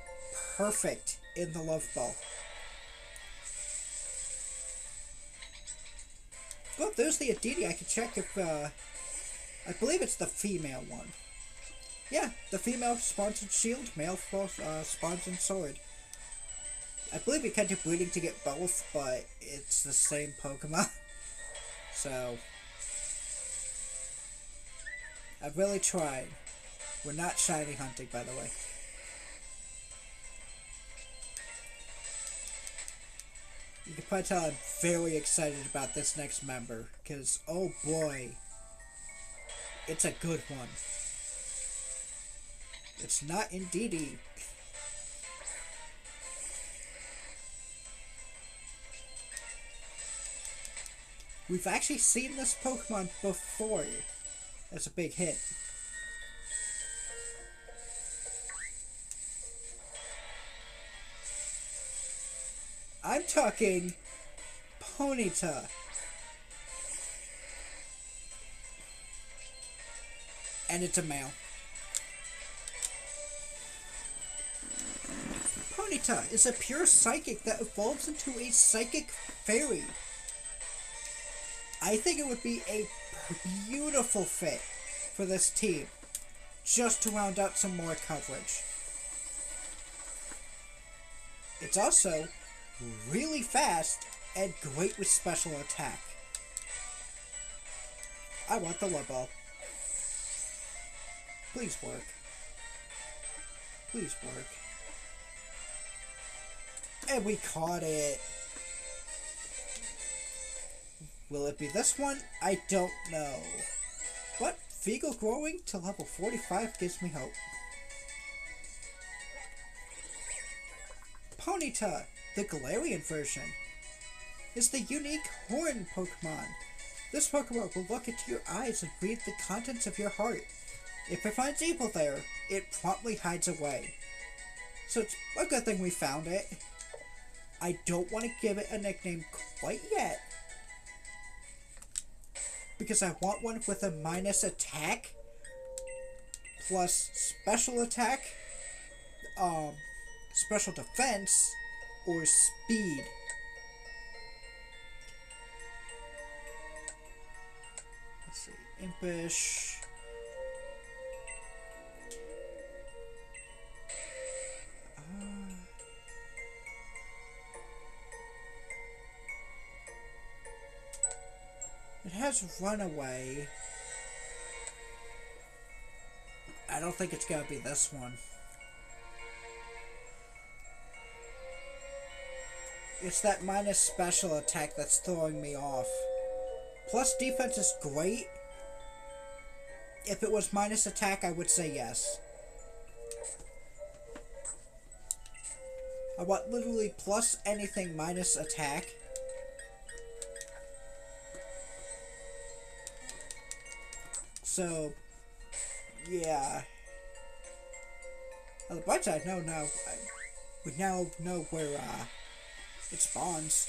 perfect in the love ball. Well, there's the Aditi. I can check if, I believe it's the female one. Yeah, the female spawns in Shield, male spawns in Sword. I believe we can do breeding to get both, but it's the same Pokemon. So, I've really tried. We're not shiny hunting, by the way. You can probably tell I'm very excited about this next member, because, oh boy, it's a good one. It's not Indeedee. We've actually seen this Pokemon before as a big hit. I'm talking Ponyta. And it's a male. Ponyta is a pure psychic that evolves into a psychic fairy. I think it would be a beautiful fit for this team, just to round out some more coverage. It's also really fast and great with special attack. I want the love ball. Please work. Please work. And we caught it. Will it be this one? I don't know. But Feagle growing to level 45 gives me hope. Ponyta, the Galarian version, is the unique Horn Pokemon. This Pokemon will look into your eyes and read the contents of your heart. If it finds evil there, it promptly hides away. So it's a good thing we found it. I don't want to give it a nickname quite yet, because I want one with a minus attack, plus special attack, special defense, or speed. Let's see, Impish. It has Runaway. I don't think it's gonna be this one. It's that minus special attack that's throwing me off. Plus defense is great. If it was minus attack, I would say yes. I want literally plus anything minus attack. So, yeah. On the bright side, we now know where it spawns.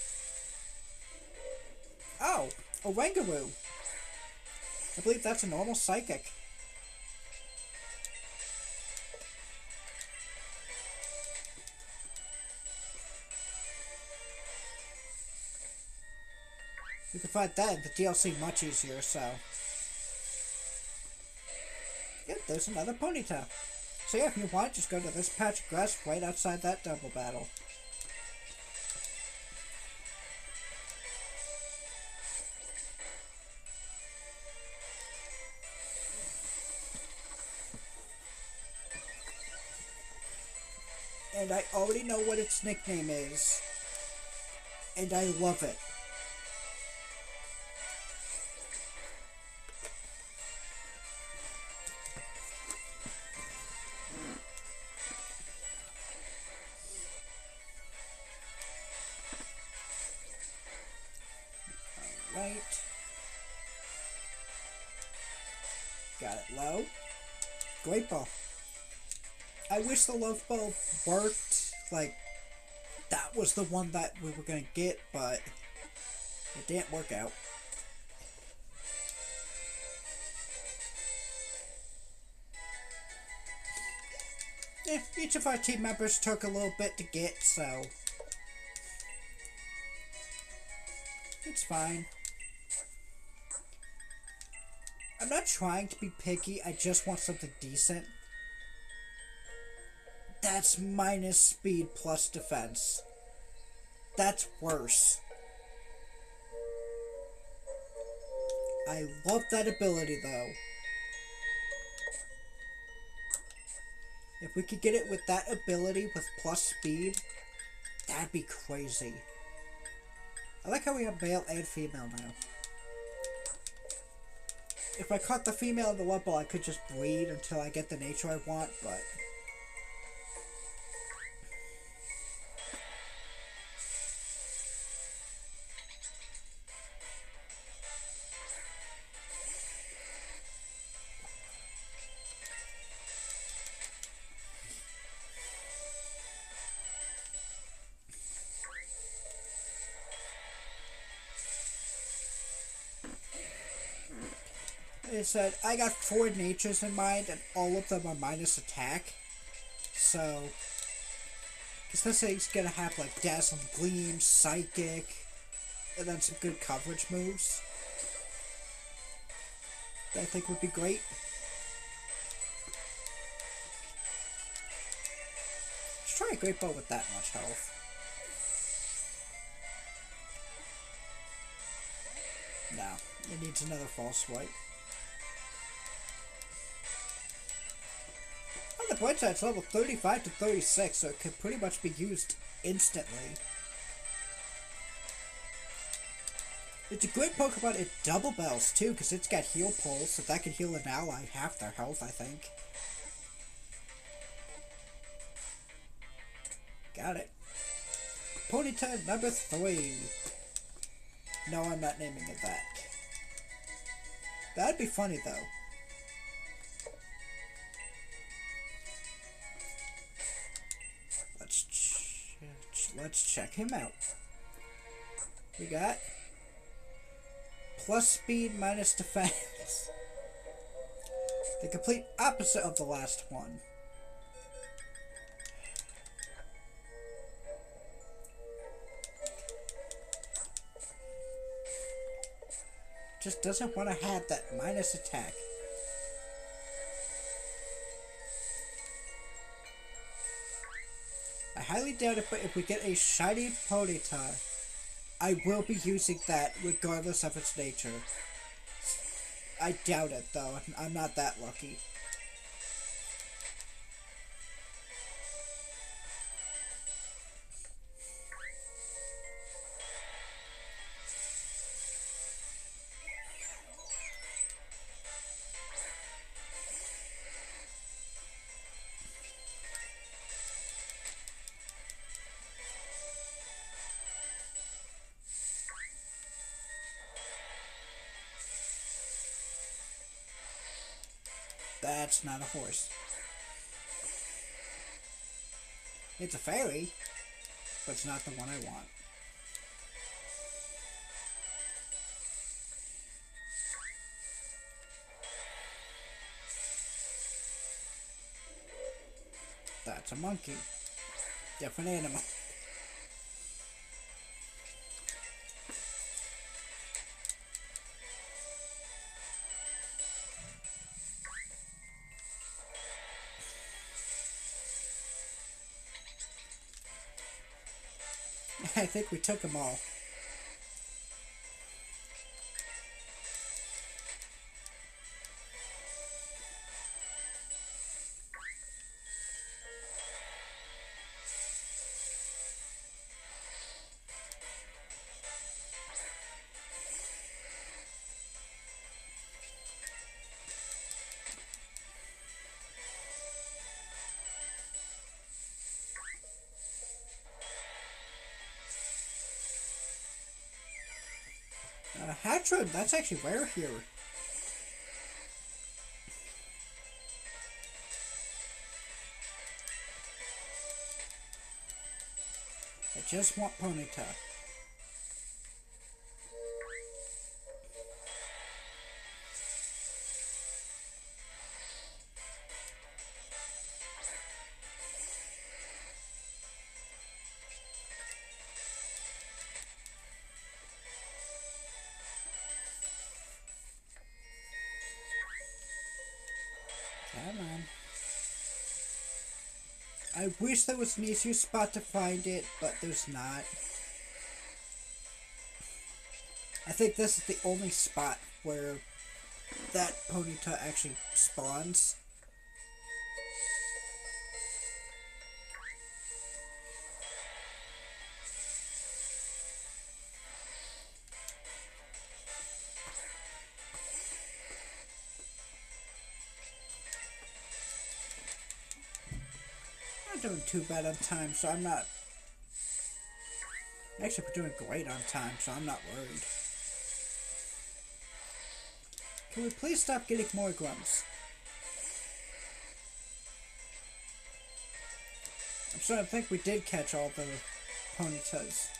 Oh, Oranguru. I believe that's a normal psychic. You can find that in the DLC much easier, so. Yep, there's another Ponyta. So yeah, if you want, just go to this patch of grass right outside that double battle. And I already know what its nickname is. And I love it. Alright. Got it low. Great ball. I wish the love ball worked, like, that was the one that we were gonna get, but it didn't work out. Yeah, each of our team members took a little bit to get, so it's fine. I'm not trying to be picky, I just want something decent. That's minus speed plus defense. That's worse. I love that ability though. If we could get it with that ability with plus speed, that'd be crazy. I like how we have male and female now. If I caught the female in the love ball, I could just breed until I get the nature I want, but it said I got 4 natures in mind, and all of them are minus attack. So, because this thing's gonna have like Dazzling Gleam, Psychic, and then some good coverage moves. that I think would be great. Let's try a Great Ball with that much health. No, it needs another false swipe. On the bright side, it's level 35 to 36, so it could pretty much be used instantly. It's a great Pokemon. It double bells too, because it's got Heal Pulse, so that could heal an ally half their health, I think. Got it. Ponyta number 3. No, I'm not naming it that. That'd be funny though. Let's check him out. We got plus speed minus defense. The complete opposite of the last one. Just doesn't want to have that minus attack. I highly doubt it, but if we get a shiny Ponyta, I will be using that regardless of its nature. I doubt it, though. I'm not that lucky. That's not a horse. It's a fairy, but it's not the one I want. That's a monkey. Different animal. I think we took them all. Hatchroad, that's actually rare here. I just want Ponyta. Come on. I wish there was an easier spot to find it, but there's not. I think this is the only spot where that Ponyta actually spawns. Doing too bad on time, so I'm not. Actually, we're doing great on time, so I'm not worried. Can we please stop getting more grunts? I'm starting to think we did catch all the Ponytas.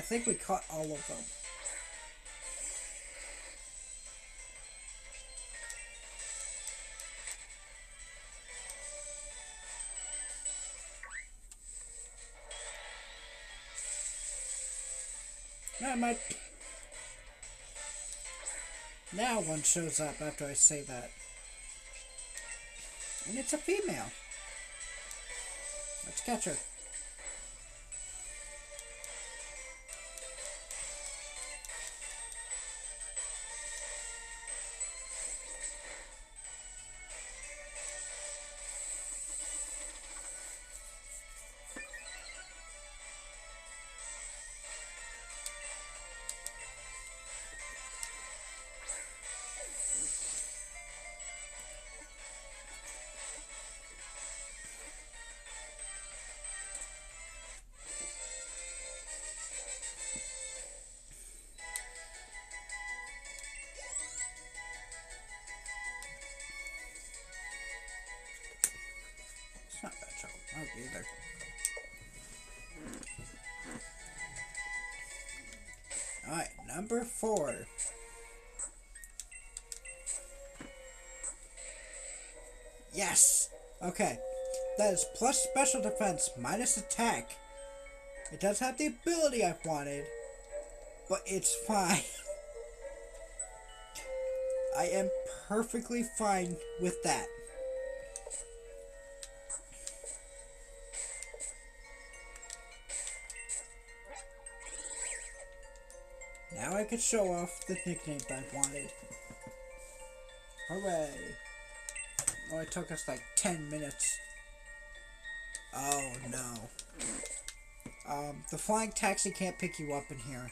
think we caught all of them. Never mind. Now one shows up after I say that. And it's a female. Let's catch her. It's not bad trouble. I don't either. Alright, number 4. Yes! Okay. That is plus special defense, minus attack. It does have the ability I wanted, but it's fine. I am perfectly fine with that. Now I can show off the nickname that I wanted. Hooray! Oh, it took us like 10 minutes. Oh no. The flying taxi can't pick you up in here.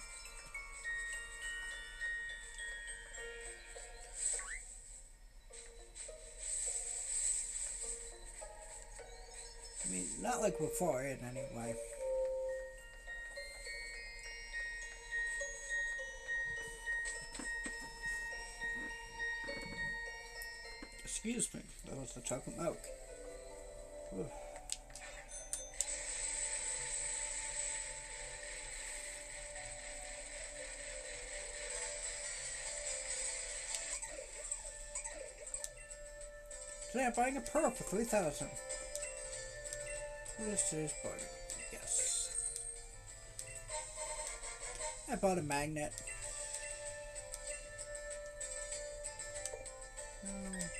I mean, not like before it anyway. Excuse me, that was the chocolate milk. Ooh. Today I'm buying a pearl for 3,000. What is today's bargain? Yes. I bought a magnet.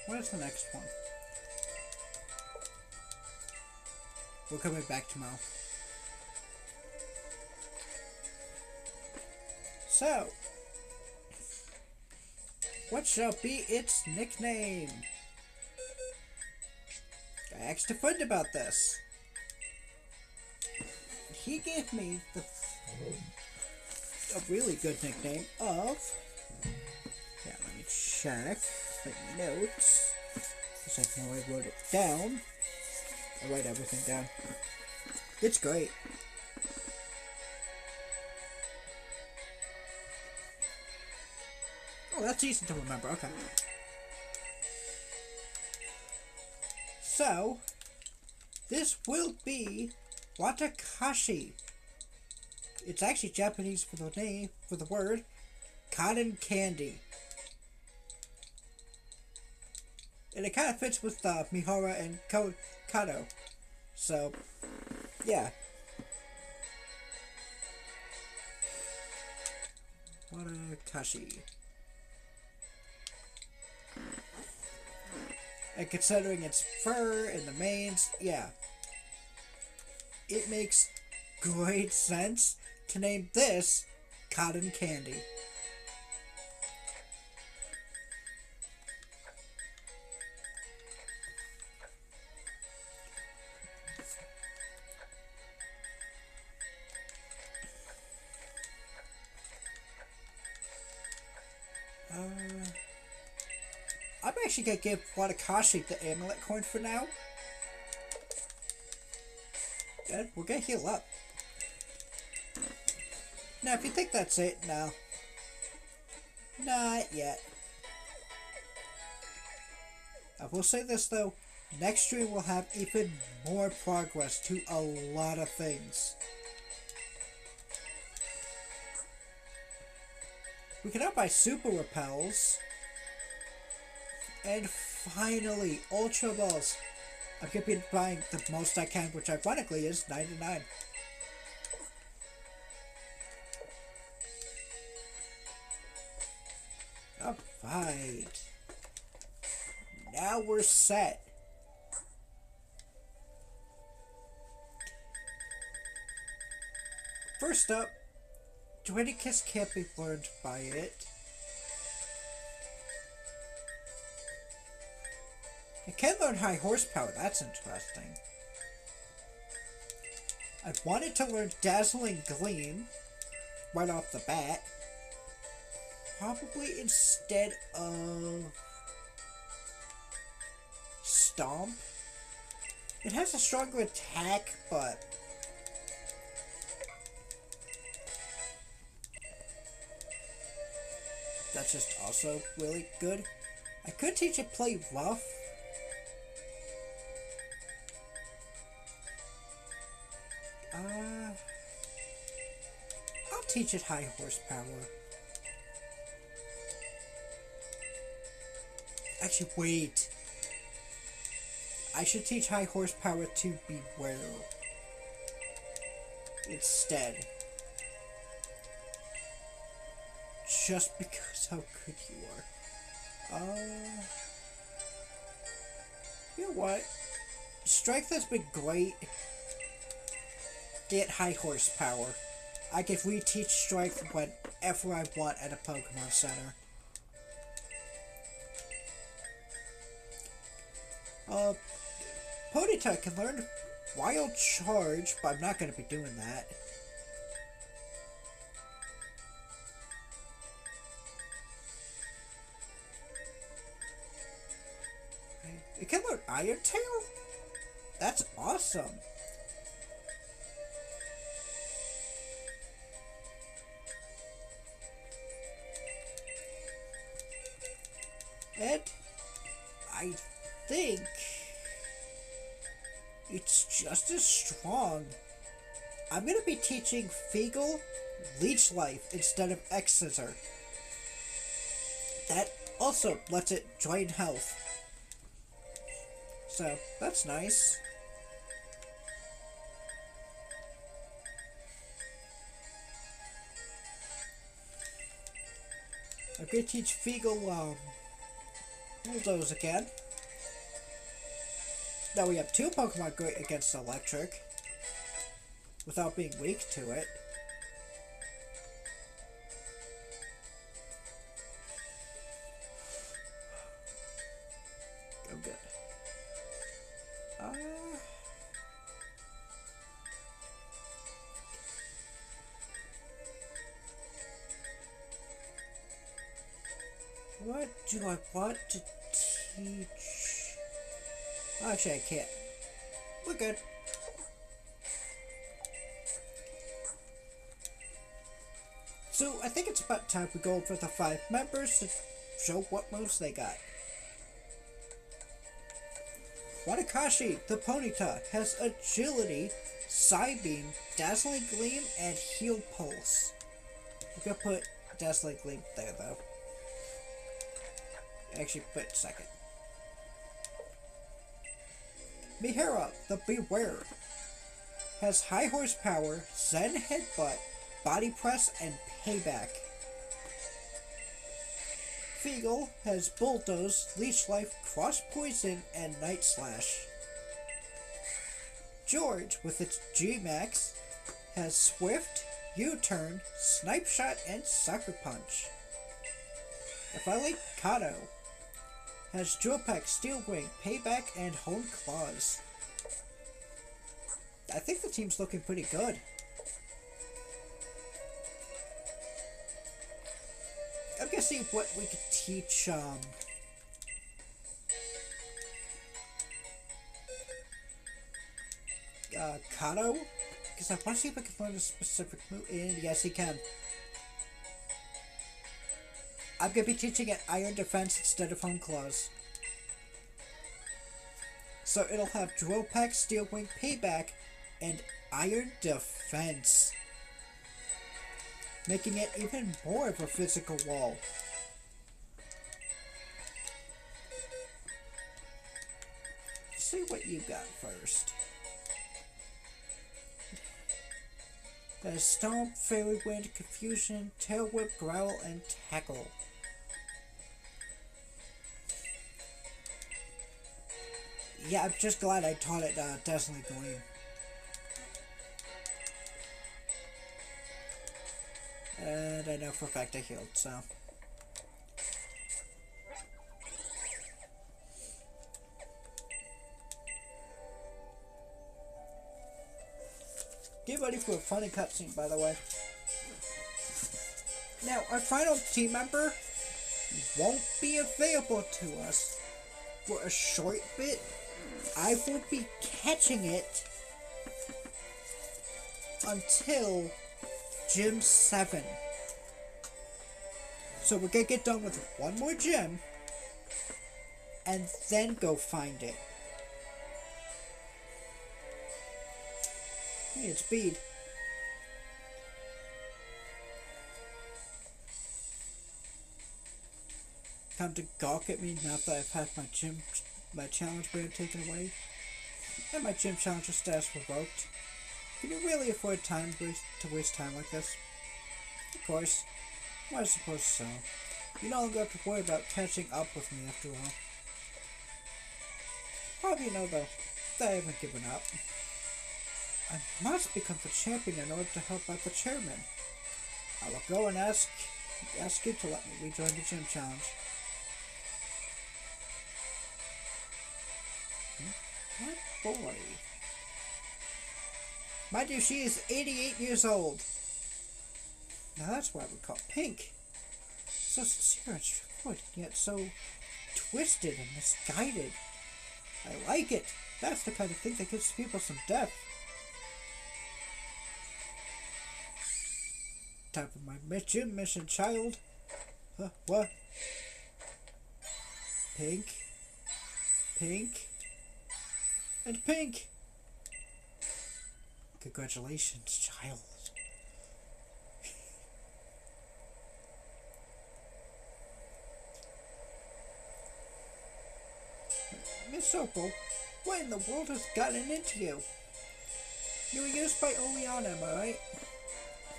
Where's the next one? We're coming back tomorrow. So, what shall be its nickname? I asked a friend about this. He gave me a really good nickname of... Yeah, let me check the notes. Because I know I wrote it down. I write everything down. It's great. Oh, that's easy to remember. Okay. So, this will be Watakashi. It's actually Japanese for the name, for the word, cotton candy. And it kind of fits with Mihara and Kato. So, yeah. Watakashi. And considering its fur and the manes, yeah. It makes great sense to name this cotton candy. I'm actually going to give Watakashi the amulet coin for now. Good, we're going to heal up. Now, if you think that's it, no. Not yet. I will say this though, next stream will have even more progress to a lot of things. We can now buy Super Repels. And finally, Ultra Balls. I'm going to be buying the most I can, which ironically is 99. Alright. Now we're set. First up, Dwaynicus can't be learned by it. It can learn high horsepower, that's interesting. I wanted to learn Dazzling Gleam right off the bat. Probably instead of Stomp. It has a stronger attack, but that's just also really good. I could teach it Play Rough. I'll teach it High Horsepower. Actually, wait. I should teach High Horsepower to Beware instead. Just because how good you are. You know what? Strength has been great. Get High Horsepower. I can reteach Strength whenever I want at a Pokemon Center. Ponyta can learn Wild Charge, but I'm not going to be doing that. It can learn Iron Tail? That's awesome. And I think it's just as strong. I'm going to be teaching Feagle Leech Life instead of X-Scissor. That also lets it drain health. So, that's nice. I'm going to teach Feagle Bulldoze again. Now we have two Pokemon great against Electric without being weak to it. I'm good. What do I want to teach? Actually, I can't. We're good. So, I think it's about time we go over the 5 members to show what moves they got. Wadakashi, the Ponyta, has Agility, Psybeam, Dazzling Gleam, and Heal Pulse. We're gonna put Dazzling Gleam there, though. Actually, put it second. Mihara, the Beware, has High Horsepower, Zen Headbutt, Body Press, and Payback. Feagle has Bulldoze, Leech Life, Cross Poison, and Night Slash. George, with its G-Max, has Swift, U-Turn, Snipe Shot, and Sucker Punch. And finally, Kato has Drill Peck, Steel Wing, Payback, and Honed Claws. I think the team's looking pretty good. I'm gonna see what we could teach, Kato, because I want to see if I can learn a specific move, and yes, he can. I'm gonna be teaching it Iron Defense instead of Home Claws. So it'll have Drill Peck, Steel Wing, Payback, and Iron Defense. making it even more of a physical wall. See what you got first. There's Stomp, Fairy Wind, Confusion, Tail Whip, Growl, and Tackle. Yeah, I'm just glad I taught it Dazzling Gleam. And I know for a fact I healed, so. Get ready for a funny cutscene, by the way. Now, our final team member won't be available to us for a short bit. I won't be catching it until Gym 7. So we're gonna get done with one more gym and then go find it. Hey, it's Bede. Time to gawk at me now that I've had my challenge brand taken away, and my gym challenger status revoked. Can you really afford to waste time like this? Of course. Well, I suppose so. You no longer have to worry about catching up with me after all. How do you know though that I haven't given up? I must become the champion in order to help out the chairman. I will go and ask you to let me rejoin the gym challenge. That boy. Mind you, she is 88 years old. Now that's why we call Pink. So sincere and straightforward, yet so twisted and misguided. I like it. That's the kind of thing that gives people some depth. Time for my gym mission, child. What? Pink. Pink. And Pink. Congratulations, child. Miss Opal, what in the world has gotten into you? You were used by Oleana, am I right?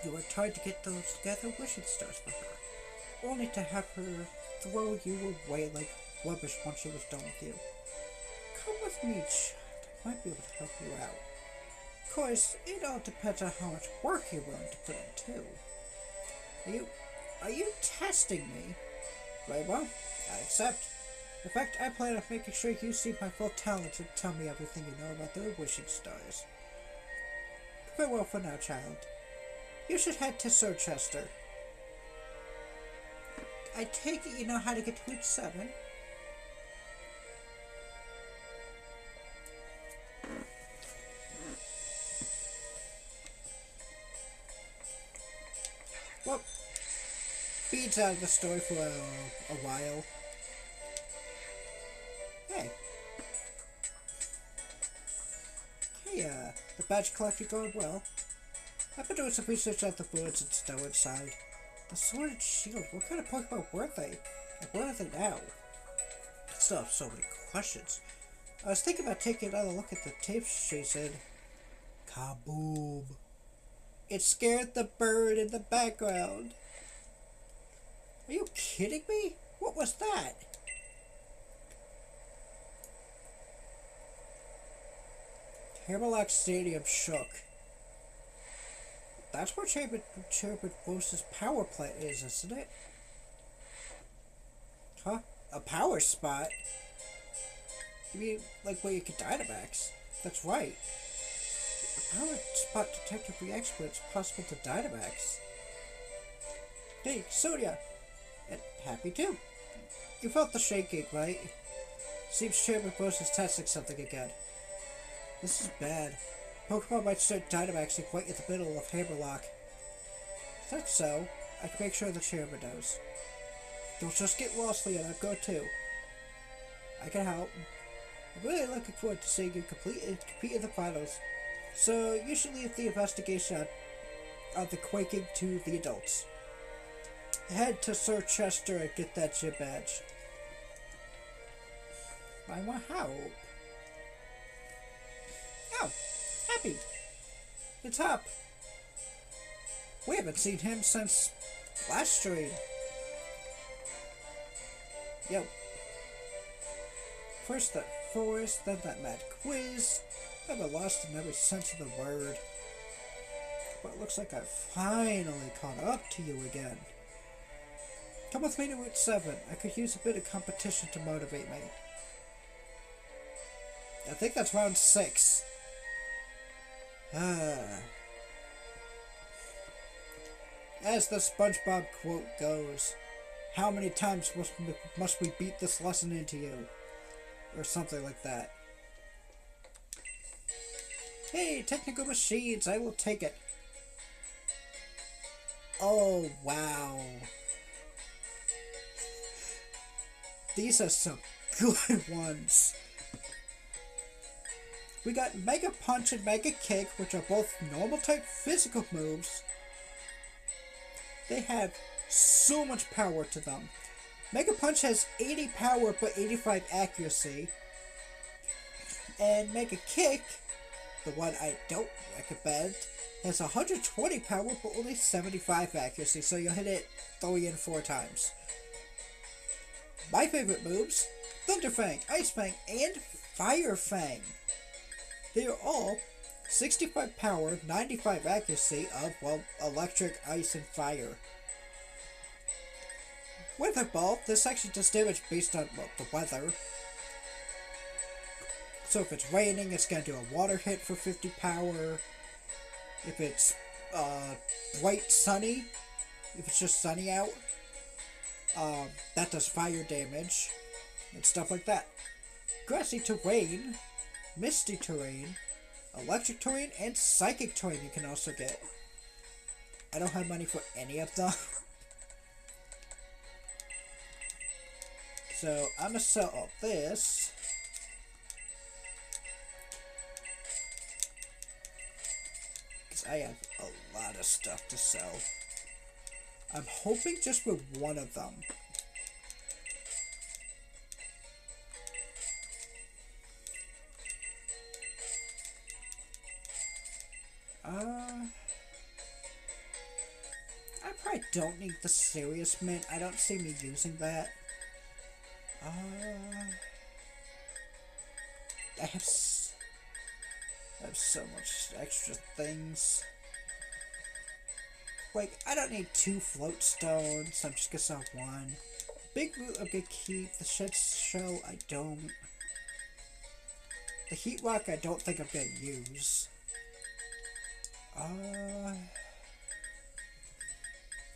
You were trying to get those together wishing stars for her, only to have her throw you away like rubbish once she was done with you. Come with me, child. I might be able to help you out. Of course, it all depends on how much work you're willing to put in, too. Are you testing me? Very well, I accept. In fact, I plan on making sure you see my full talent and tell me everything you know about the wishing stars. Farewell for now, child. You should head to Sir Chester. I take it you know how to get to Route 7? Well, Bede's out of the story for a while. Hey. Hey, the badge collector going well. I've been doing some research on the birds and snow inside. The sword and shield, what kind of Pokemon were they? And where are they now? I still have so many questions. I was thinking about taking another look at the tape she said. Kaboom. It scared the bird in the background. Are you kidding me? What was that? Hammerlock Stadium shook. That's where Chairman Bose's power plant is, isn't it? Huh? A power spot? You mean, like where you get Dynamax? That's right. A power spot detected reacts when it's possible to Dynamax. Hey, Sonia! And Happy too. You felt the shaking, right? Seems Chairman Bose is testing something again. This is bad. Pokemon might start Dynamaxing right in the middle of Hammerlock. If that's so, I can make sure the chairman knows. Don't just get lost, Leon. I'll go too. I can help. I'm really looking forward to seeing you compete in the finals. So you should leave the investigation are the quaking to the adults. Head to Sir Chester and get that gym badge. I want help. Oh, Happy. It's up. We haven't seen him since last stream. Yo. First that forest, then that mad quiz. I've been lost in every sense of the word. But it looks like I've finally caught up to you again. Come with me to Route 7. I could use a bit of competition to motivate me. I think that's round 6. As the SpongeBob quote goes, how many times must we beat this lesson into you? Or something like that. Hey, technical machines, I will take it. Oh, wow. These are some good ones. We got Mega Punch and Mega Kick, which are both normal type physical moves. They have so much power to them. Mega Punch has 80 power but 85 accuracy. And Mega Kick, the one I don't recommend, has 120 power but only 75 accuracy, so you'll hit it 3 and 4 times. My favorite moves, Thunder Fang, Ice Fang, and Fire Fang. They are all 65 power, 95 accuracy of, well, electric, ice, and fire. Weather Ball, this actually does damage based on, well, the weather. So if it's raining, it's going to do a water hit for 50 power. If it's bright sunny, if it's just sunny out, that does fire damage and stuff like that. Grassy terrain, misty terrain, electric terrain, and psychic terrain you can also get. I don't have money for any of them. So I'm gonna sell all this. Because I have a lot of stuff to sell. I'm hoping just with one of them. I probably don't need the Serious Mint. I don't see me using that. I have so much extra things. Like, I don't need 2 float stones. I'm just gonna sell 1. Big Root I'm gonna keep. The Shed Shell I don't. The Heat Rock I don't think I'm gonna use. I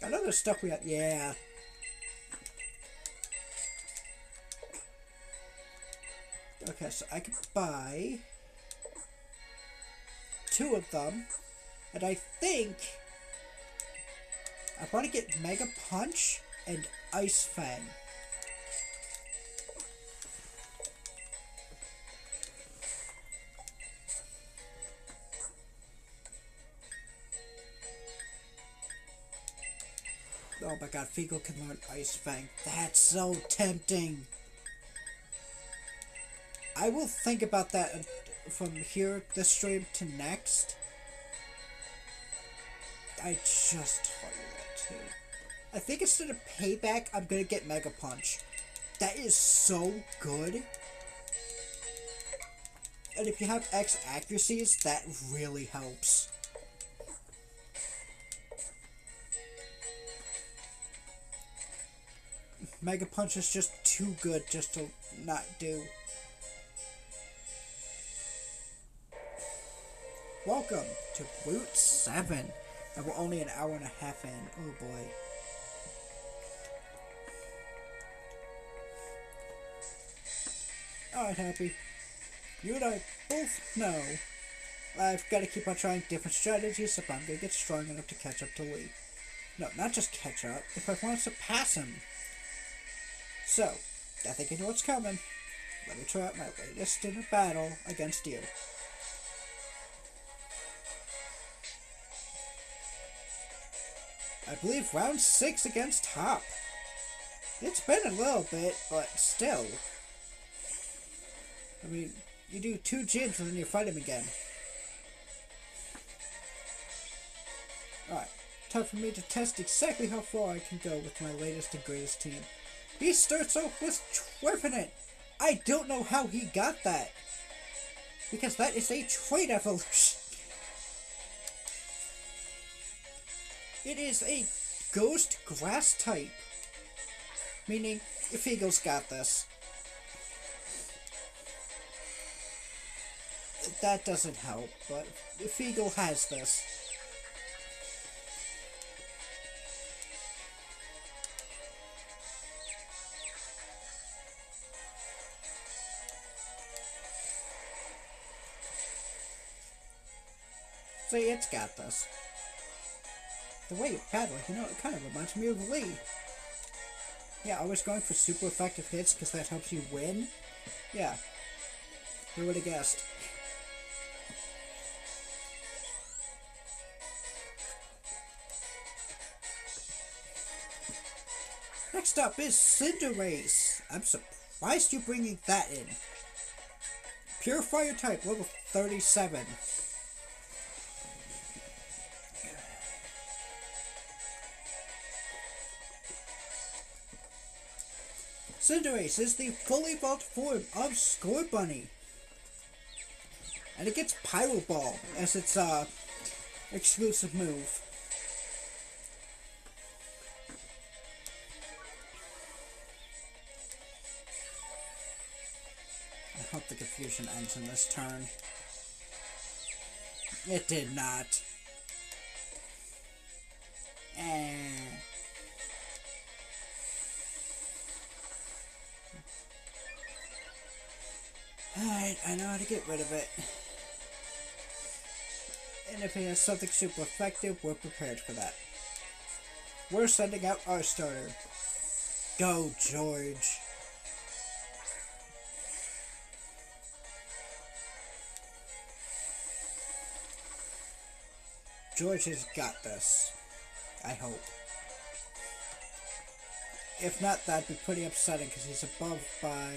know there's stuff we have. Yeah. Okay, so I could buy 2 of them, and I think I want to get Mega Punch and Ice Fang. Oh my god, Figo can learn Ice Fang. That's so tempting. I will think about that from here, this stream, to next. I just told you that too. I think instead of Payback, I'm gonna get Mega Punch. That is so good. And if you have X accuracies, that really helps. Mega Punch is just too good just to not do. Welcome to Route 7. And we're only an hour and a half in. Oh boy. Alright, Happy. You and I both know I've got to keep on trying different strategies if I'm going to get strong enough to catch up to Lee. No, not just catch up, if I want to surpass him. So, I think you know what's coming. Let me try out my latest in a battle against you. I believe round 6 against Hop. It's been a little bit, but still. I mean, you do 2 gyms and then you fight him again. Alright, time for me to test exactly how far I can go with my latest and greatest team. He starts off with Trevenant. I don't know how he got that. Because that is a trait evolution. It is a ghost grass type. Meaning, Feagle's got this. That doesn't help, but Feagle has this. See, it's got this. The way you paddle, you know, it kind of reminds me of Lee. Yeah, always going for super effective hits because that helps you win. Yeah. Who would have guessed? Next up is Cinderace. I'm surprised you're bringing that in. Pure Fire type, level 37. Cinderace is the fully evolved form of Scorbunny. And it gets Pyro Ball as its exclusive move. I hope the confusion ends in this turn. It did not. Alright, I know how to get rid of it. And if he has something super effective, we're prepared for that. We're sending out our starter. Go, George. George has got this. I hope. If not, that'd be pretty upsetting because he's above by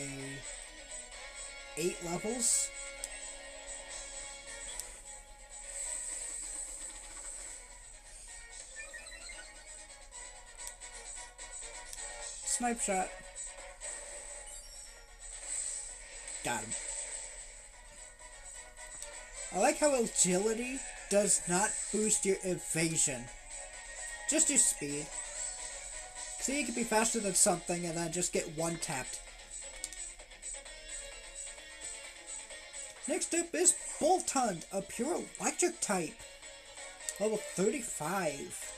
8 levels. Snipe shot. Got him. I like how agility does not boost your evasion. Just your speed. So you can be faster than something and then just get one tapped. Next up is Boltund, a pure electric type. Level 35.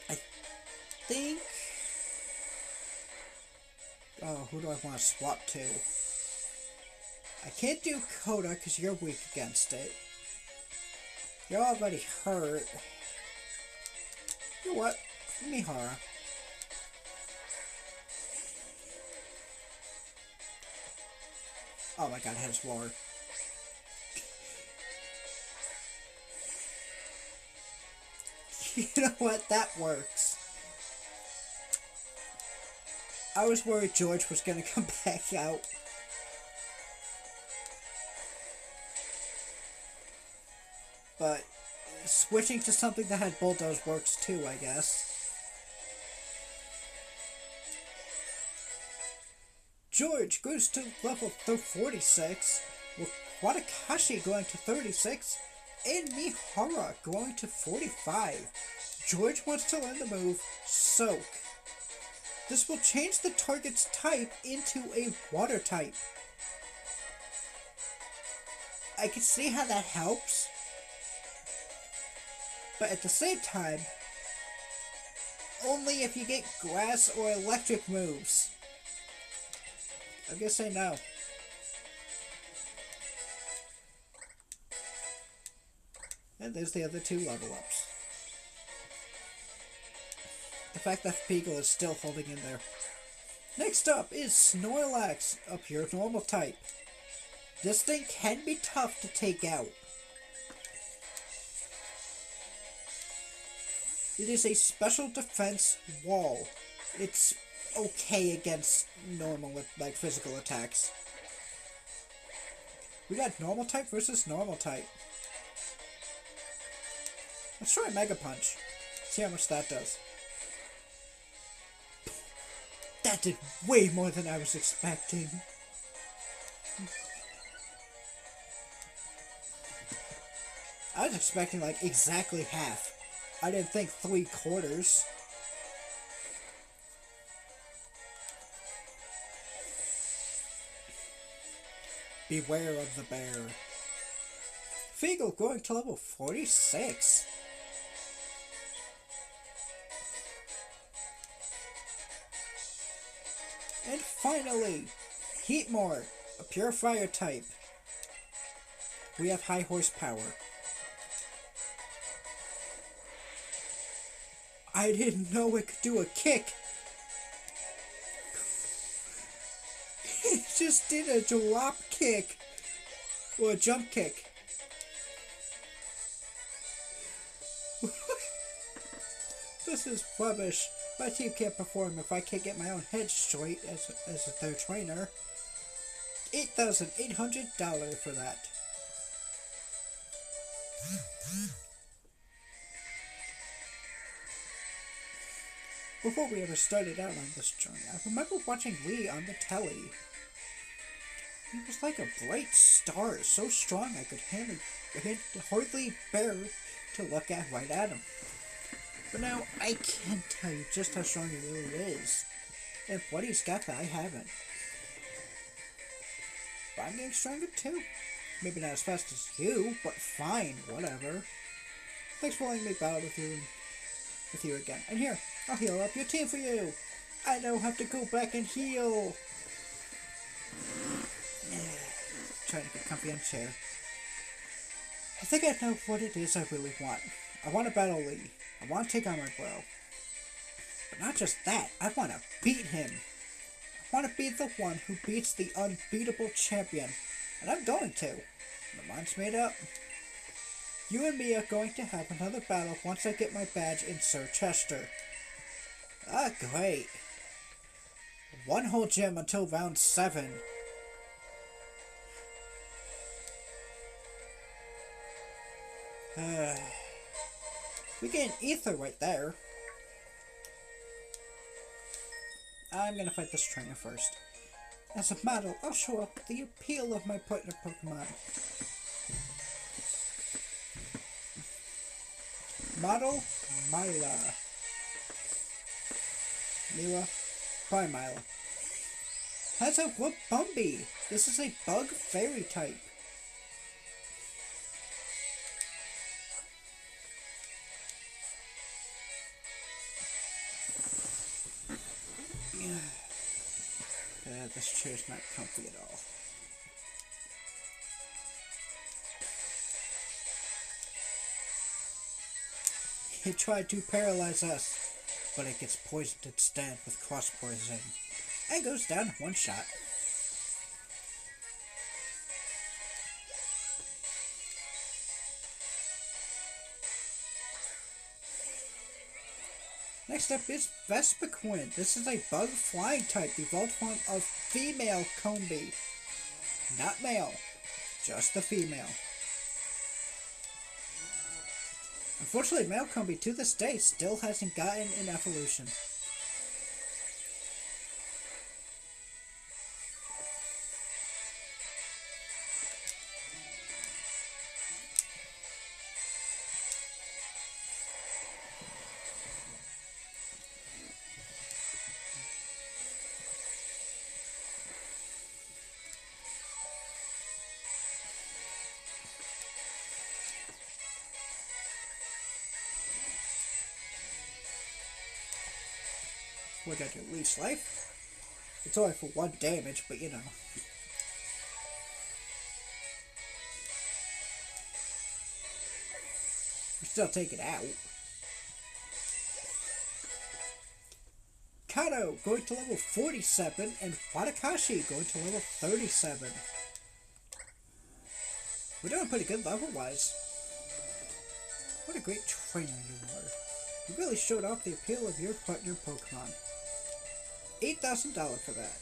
I think... Oh, who do I want to swap to? I can't do Coda because you're weak against it. You're already hurt. You know what? Mihara. Oh my god, it has roar. You know what? That works. I was worried George was gonna come back out. But switching to something that had Bulldoze works too, I guess. George goes to level 46, with Wadakashi going to 36, and Mihara going to 45. George wants to learn the move Soak. This will change the target's type into a water type. I can see how that helps, but at the same time, only if you get grass or electric moves. I'm gonna say no. And there's the other 2 level ups. The fact that Feagle is still holding in there. Next up is Snorlax, a pure normal type. This thing can be tough to take out. It is a special defense wall. It's okay against normal, like, physical attacks. We got normal type versus normal type. Let's try Mega Punch. See how much that does. That did way more than I was expecting. I was expecting like exactly half. I didn't think 3/4. Beware of the bear. Feagle going to level 46. And finally, Heatmor, a pure fire type. We have high horsepower. I didn't know it could do a kick. It just did a drop kick. Or a jump kick. This is rubbish. My team can't perform if I can't get my own head straight as their trainer. $8,800 for that. Before we ever started out on this journey, I remember watching Lee on the telly. He was like a bright star, so strong I could hardly bear to look right at him. But now I can't tell you just how strong he really is. And what he's got that I haven't. But I'm getting stronger too. Maybe not as fast as you, but fine, whatever. Thanks for letting me battle with you again. And here, I'll heal up your team for you. I don't have to go back and heal. Trying to get comfy on a chair. I think I know what it is I really want. I want to battle Lee. I want to take on my bro. But not just that, I want to beat him. I want to be the one who beats the unbeatable champion. And I'm going to. My mind's made up. You and me are going to have another battle once I get my badge in Sir Chester. Ah, great. One whole gym until round 7. We get an ether right there. I'm gonna fight this trainer first. As a model, I'll show up the appeal of my partner Pokemon. Model Mila. Primila. Has a Wabumbi. This is a bug fairy type. This chair's not comfy at all. It tried to paralyze us, but it gets poisoned instead with cross poison, and goes down in one shot. Next up is Vespiquen. This is a bug flying type, the evolved form of female Combee. Not male, just the female. Unfortunately, male Combee to this day still hasn't gotten an evolution. We got your leech life. It's only for 1 damage, but you know. We still take it out. Kato going to level 47 and Wadakashi going to level 37. We're doing pretty good level-wise. What a great trainer you are. You really showed off the appeal of your partner Pokemon. $8,000 for that.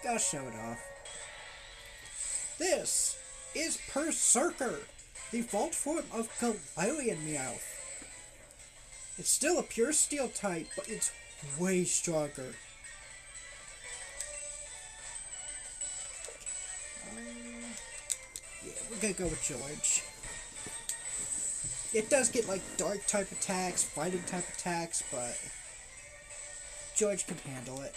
Gotta show it off. This is Perrserker, the evolved form of Galarian Meowth. It's still a pure steel type, but it's way stronger. Yeah, we're gonna go with George. It does get like dark type attacks, fighting type attacks, but George can handle it.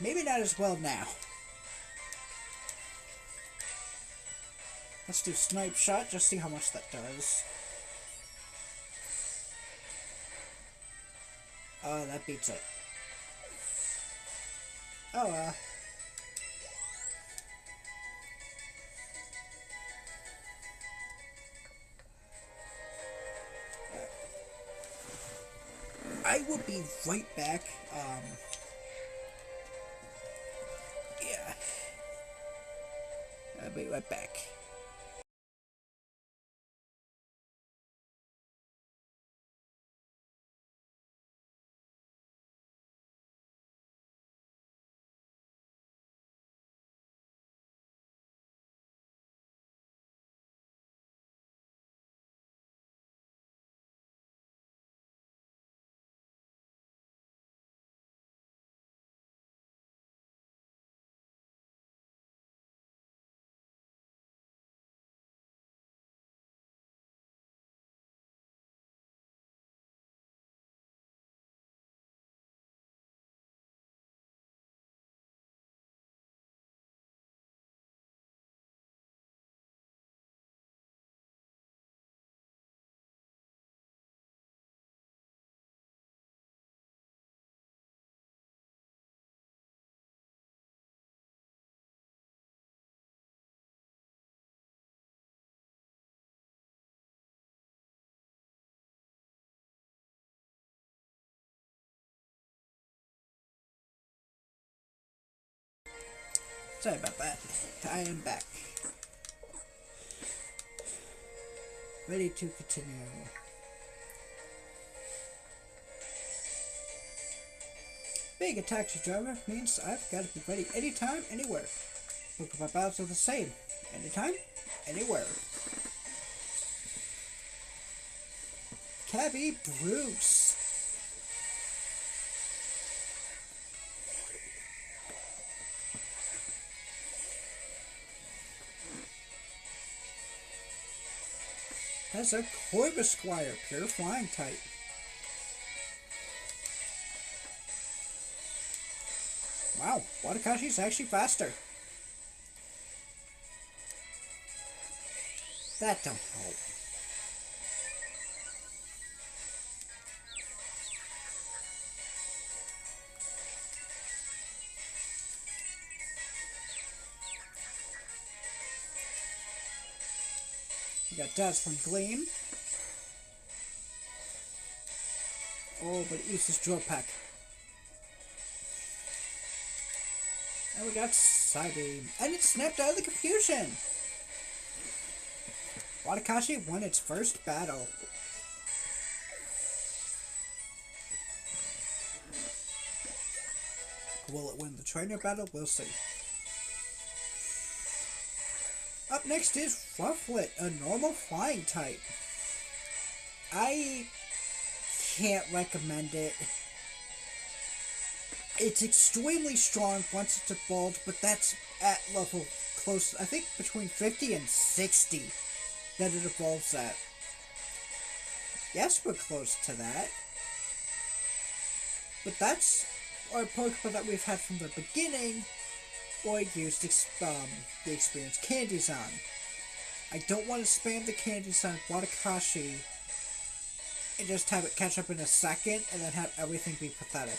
Maybe not as well now. Let's do Snipe Shot, just see how much that does. Oh, that beats it. Oh, I will be right back. Yeah. I'll be right back. Sorry about that. I am back. Ready to continue. Being a taxi driver means I've got to be ready anytime, anywhere. Pokemon battles are the same. Anytime, anywhere. Cabby Bruce. Has a Corvisquire, pure flying type. Wow, Wadakashi's actually faster. That don't help. We got Dazzling Gleam. Oh, but it uses Drill Peck. And we got Psybeam. And it snapped out of the confusion! Wadakashi won its first battle. Will it win the trainer battle? We'll see. Up next is Rufflet, a normal flying type. I can't recommend it. It's extremely strong once it's evolved, but that's at level close, I think between 50 and 60 that it evolves at. Yes, we're close to that. But that's our Pokemon that we've had from the beginning, or used the experience Candies on. I don't want to spam the Candies on Wadakashi and just have it catch up in a second and then have everything be pathetic.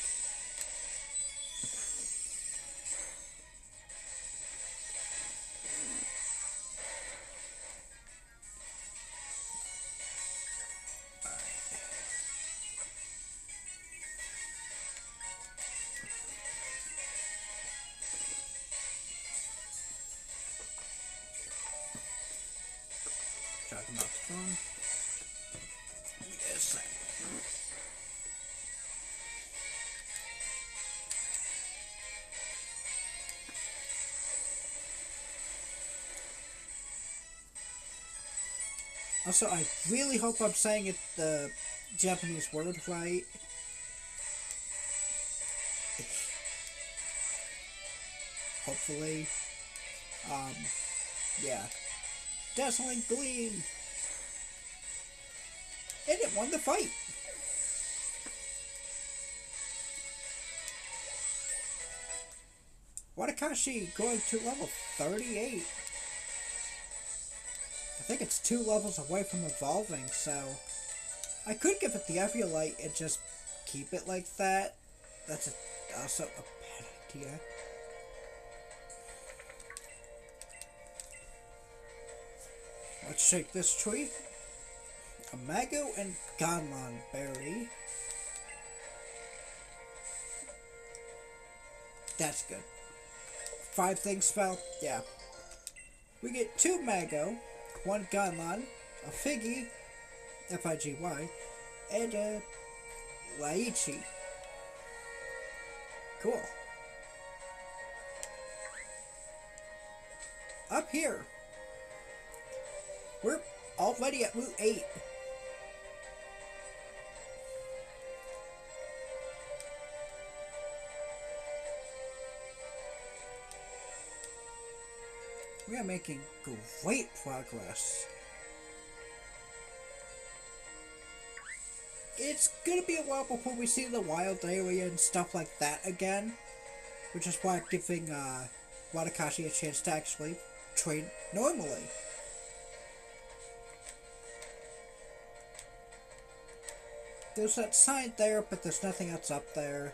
Juggernaut's gone. Yes. Also, I really hope I'm saying it the Japanese word right. Hopefully. Yeah. Dazzling Gleam! And it won the fight! Wadakashi going to level 38. I think it's 2 levels away from evolving, so I could give it the Eviolite and just keep it like that. That's also a bad idea. Let's shake this tree. A Mago and Ganlan berry. That's good. 5 things spell? Yeah. We get 2 Mago, 1 Ganlan, a Figgy, F-I-G-Y, and a Laichi. Cool. Up here, we're already at Route 8. We are making great progress. It's gonna be a while before we see the wild area and stuff like that again, which is why I'm giving Wadakashi a chance to actually train normally. There's that sign there, but there's nothing else up there.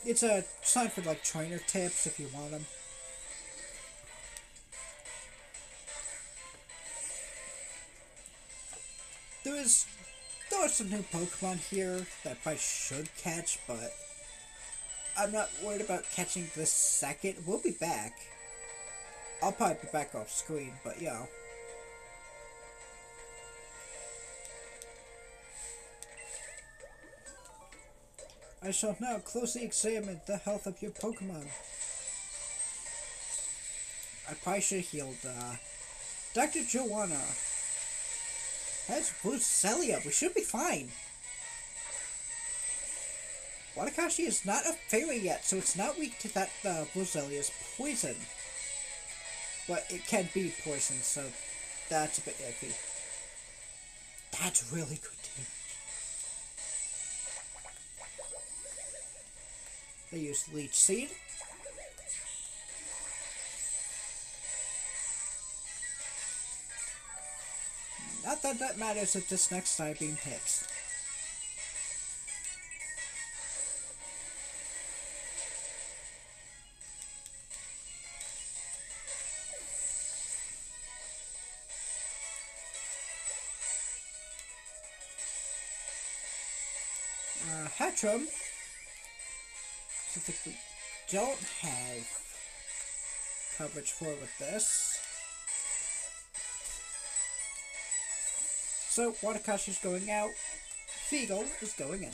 It's a sign for like trainer tips if you want them. There are some new Pokemon here that I probably should catch, but I'm not worried about catching this second. We'll be back. I'll probably be back off screen, but yeah. I shall now closely examine the health of your Pokemon. I probably should have healed, Dr. Joanna. That's Brucelia. We should be fine. Wadakashi is not a fairy yet, so it's not weak to that Bruzelia's poison. But it can be poison, so that's a bit iffy. That's really good too. They use Leech Seed. Not that that matters if this next Psybeam hits. Hatchum. Something we don't have coverage for with this. So, Wadakashi's going out. Feagle is going in.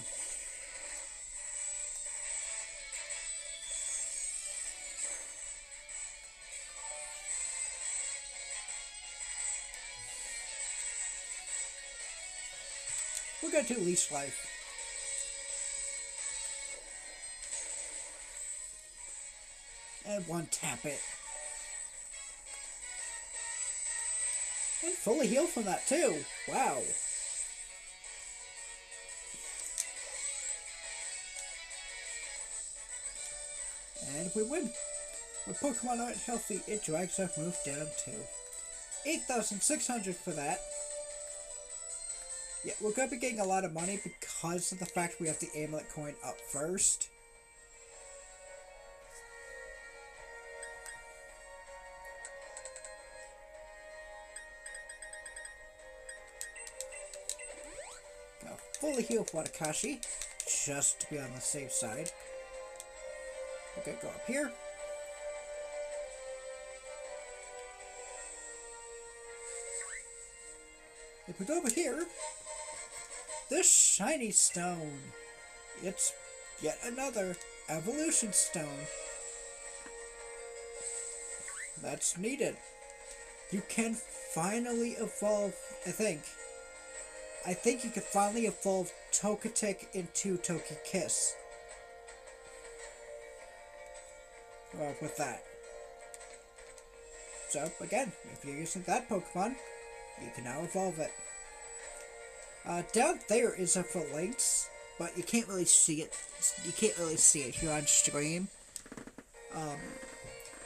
We're going to Leech Life. And one tap it. And fully healed from that too. Wow. And we win. When Pokemon aren't healthy, it drags our move down to 8,600 for that. Yeah, we're going to be getting a lot of money because of the fact we have the Amulet coin up first. Now, fully heal Wadakashi, just to be on the safe side. Okay, go up here. if we go over here, the shiny stone. It's yet another evolution stone that's needed. You can finally evolve, I think you can finally evolve Togetic into Togekiss. With that. So, again, if you're using that Pokemon, you can now evolve it. Down there is a Phalanx, but you can't really see it. You can't really see it here on stream.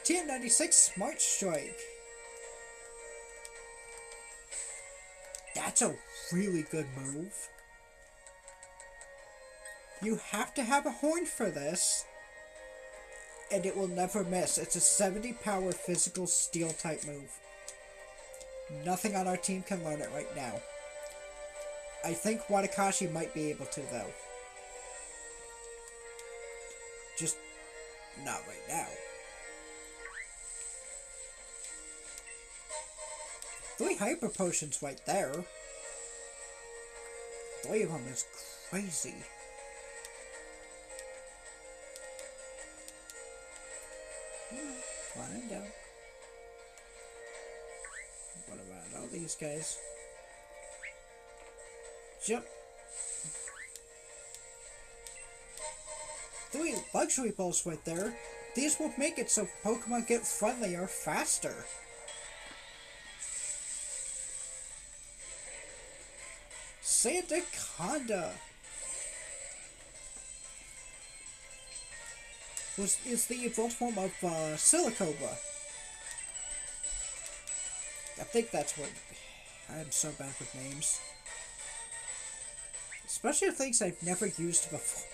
TM96 Smart Strike. That's a really good move. You have to have a horn for this, and it will never miss. It's a 70 power physical steel type move. Nothing on our team can learn it right now. I think Wadakashi might be able to, though. Just not right now. 3 Hyper Potions right there. 3 of them is crazy. Flying down. What about all these guys? Jump. 3 luxury balls right there. These will make it so Pokemon get friendlier faster. Sandaconda is the evolved form of Silicobra. I think that's what... I'm so bad with names. Especially things I've never used before.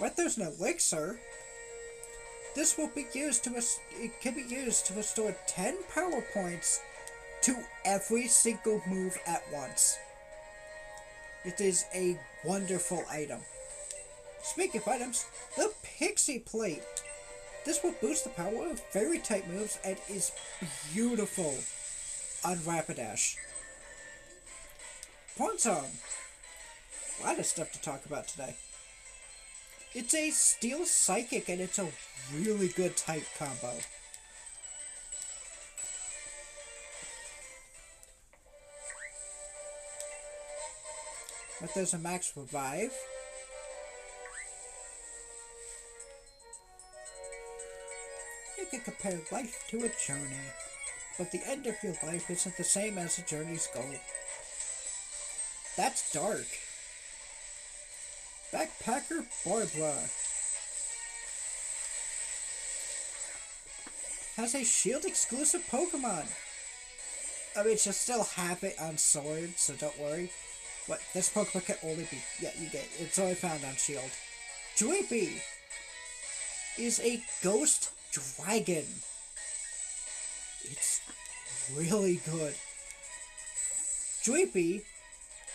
Right, there's an elixir. This will be used to... It can be used to restore 10 power points to every single move at once. It is a wonderful item. Speaking of items, the Pixie Plate. This will boost the power of fairy type moves and is beautiful on Rapidash. Ponsong. A lot of stuff to talk about today. It's a Steel Psychic and it's a really good type combo. But there's a Max Revive. You can compare life to a journey, but the end of your life isn't the same as a journey's goal. That's dark. Backpacker Barbara has a Shield exclusive Pokemon. I mean, she'll still have it on Sword, so don't worry. But this Pokemon can only be... Yeah, you get it. It's only found on Shield. Dreepy is a Ghost Dragon. It's really good. Dreepy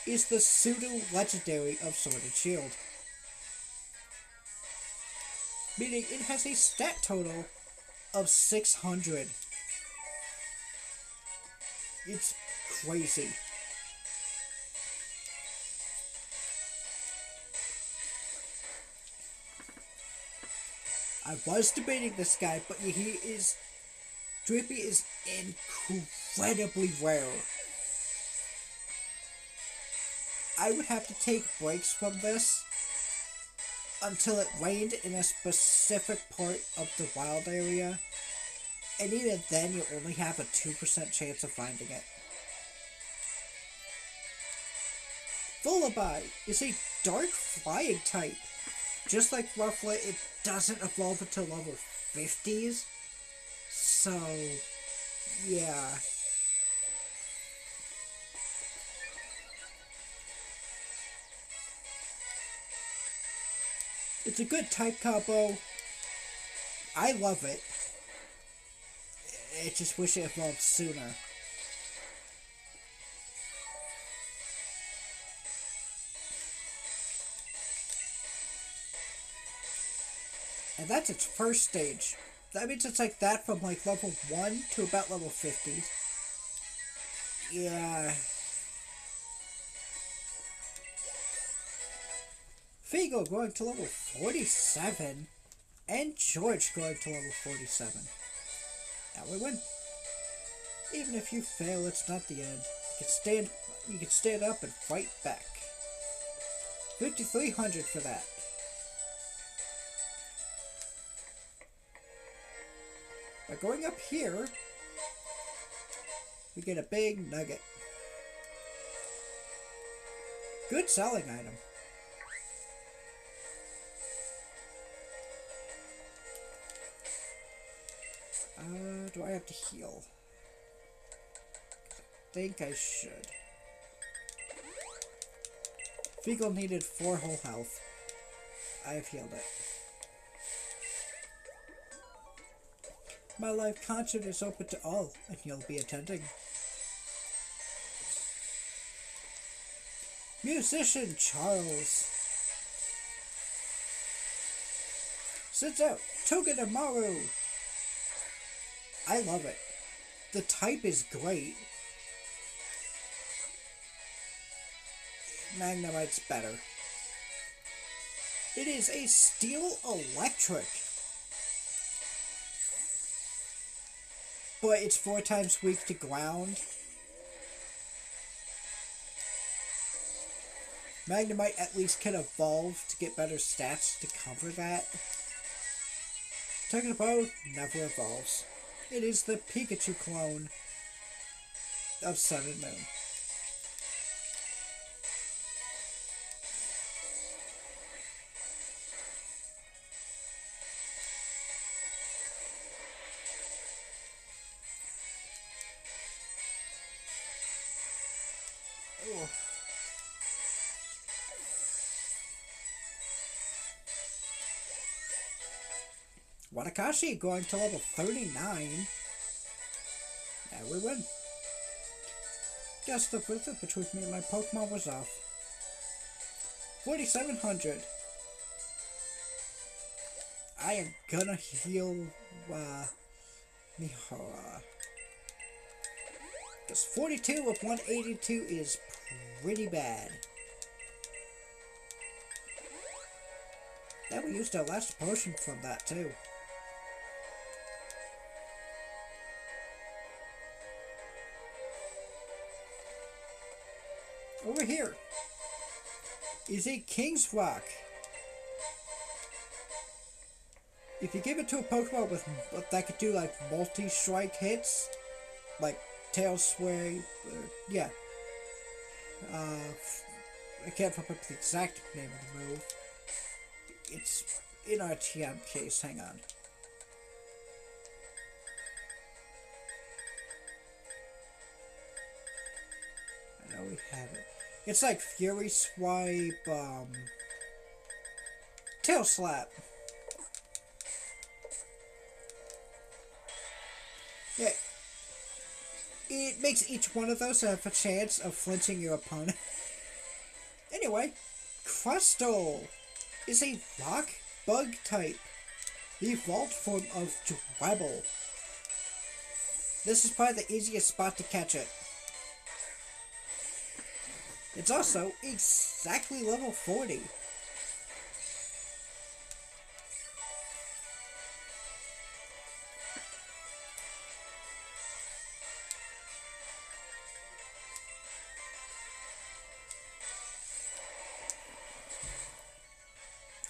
is the pseudo-legendary of Sword and Shield. Meaning it has a stat total of 600. It's crazy. I was debating this guy, but Dreepy is incredibly rare. I would have to take breaks from this until it rained in a specific part of the wild area, and even then you only have a 2% chance of finding it. Lullaby is a dark flying type. Just like Rufflet, it doesn't evolve until level 50s, so yeah. It's a good type combo. I love it. I just wish it evolved sooner. And that's its first stage. That means it's like that from like level 1 to about level 50. Yeah. Figo going to level 47. And George going to level 47. Now we win. Even if you fail, it's not the end. You can stand up and fight back. 5,300 for that. By going up here, we get a big nugget. Good selling item. Do I have to heal? I think I should. Figo needed 4 whole health. I have healed it. My life concert is open to all, and you'll be attending. Musician Charles. Sits out Togedemaru. I love it. The type is great. Magnemite's better. It is a steel electric. But it's 4 times weak to ground. Magnemite at least can evolve to get better stats to cover that. Togedemaru never evolves. It is the Pikachu clone of Sun and Moon. Ugh. Watakashi going to level 39. Now we win. Guess the visit between me and my Pokemon was off. 4,700. I am gonna heal Mihara. Because 42 of 182 is pretty bad. Yeah, we used our last potion from that too. Over here is a King's Rock. If you give it to a Pokemon that could do like multi-strike hits, like Tail Sway, yeah. I can't remember the exact name of the move. It's in our TM case, hang on. I know we have it. It's like Fury Swipe, Tail Slap. Yeah. It makes each one of those have a chance of flinching your opponent. Anyway, Crustle is a rock bug type. The evolved form of Dwebble. This is probably the easiest spot to catch it. It's also exactly level 40.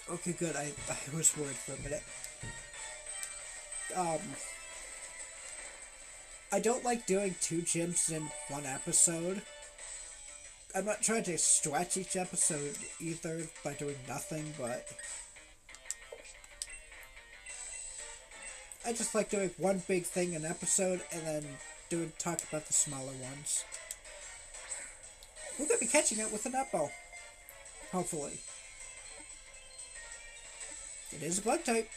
Okay, good. I was worried for a minute. I don't like doing 2 gyms in 1 episode. I'm not trying to stretch each episode either by doing nothing, but I just like doing one big thing an episode and then talk about the smaller ones. We're gonna be catching it with an Nutball. Hopefully. It is a bug type.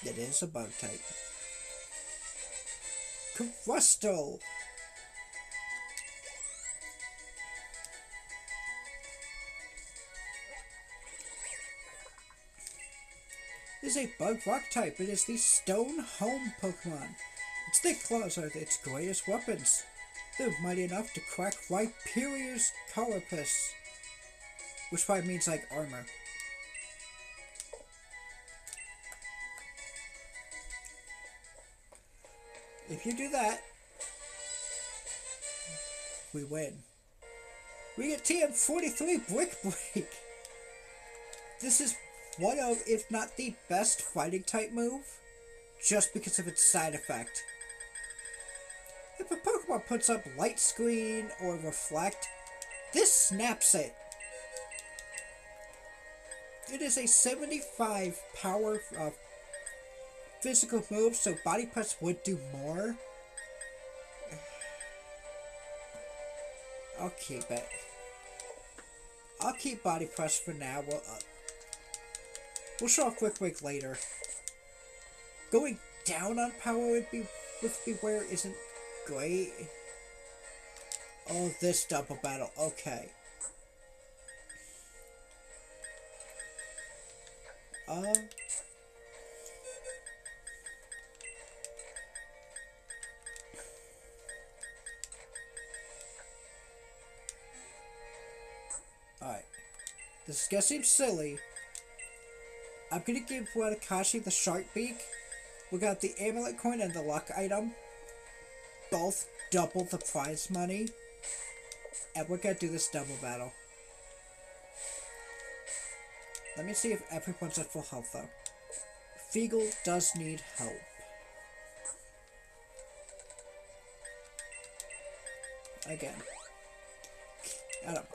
It is a bug type. Crustle. is a bug rock type. It is the Stone Home Pokemon. Its thick claws are its greatest weapons. They're mighty enough to crack Rhyperior's carapace, which probably means like armor. If you do that, we win. We get TM43 Brick Break. This is one of, if not the best fighting type move, just because of its side effect. If a Pokemon puts up Light Screen or Reflect, this snaps it. It is a 75 power physical move, so Body Press would do more. I'll keep it. I'll keep Body Press for now. We'll show off Quick Break later. Going down on power with Beware isn't great. Oh, this double battle. Okay. Alright. This is gonna seem silly. I'm gonna give Wadakashi the Shark Beak. We got the Amulet Coin and the Luck item. Both double the prize money. And we're gonna do this double battle. Let me see if everyone's at full health though. Feagle does need help. Again. I don't mind.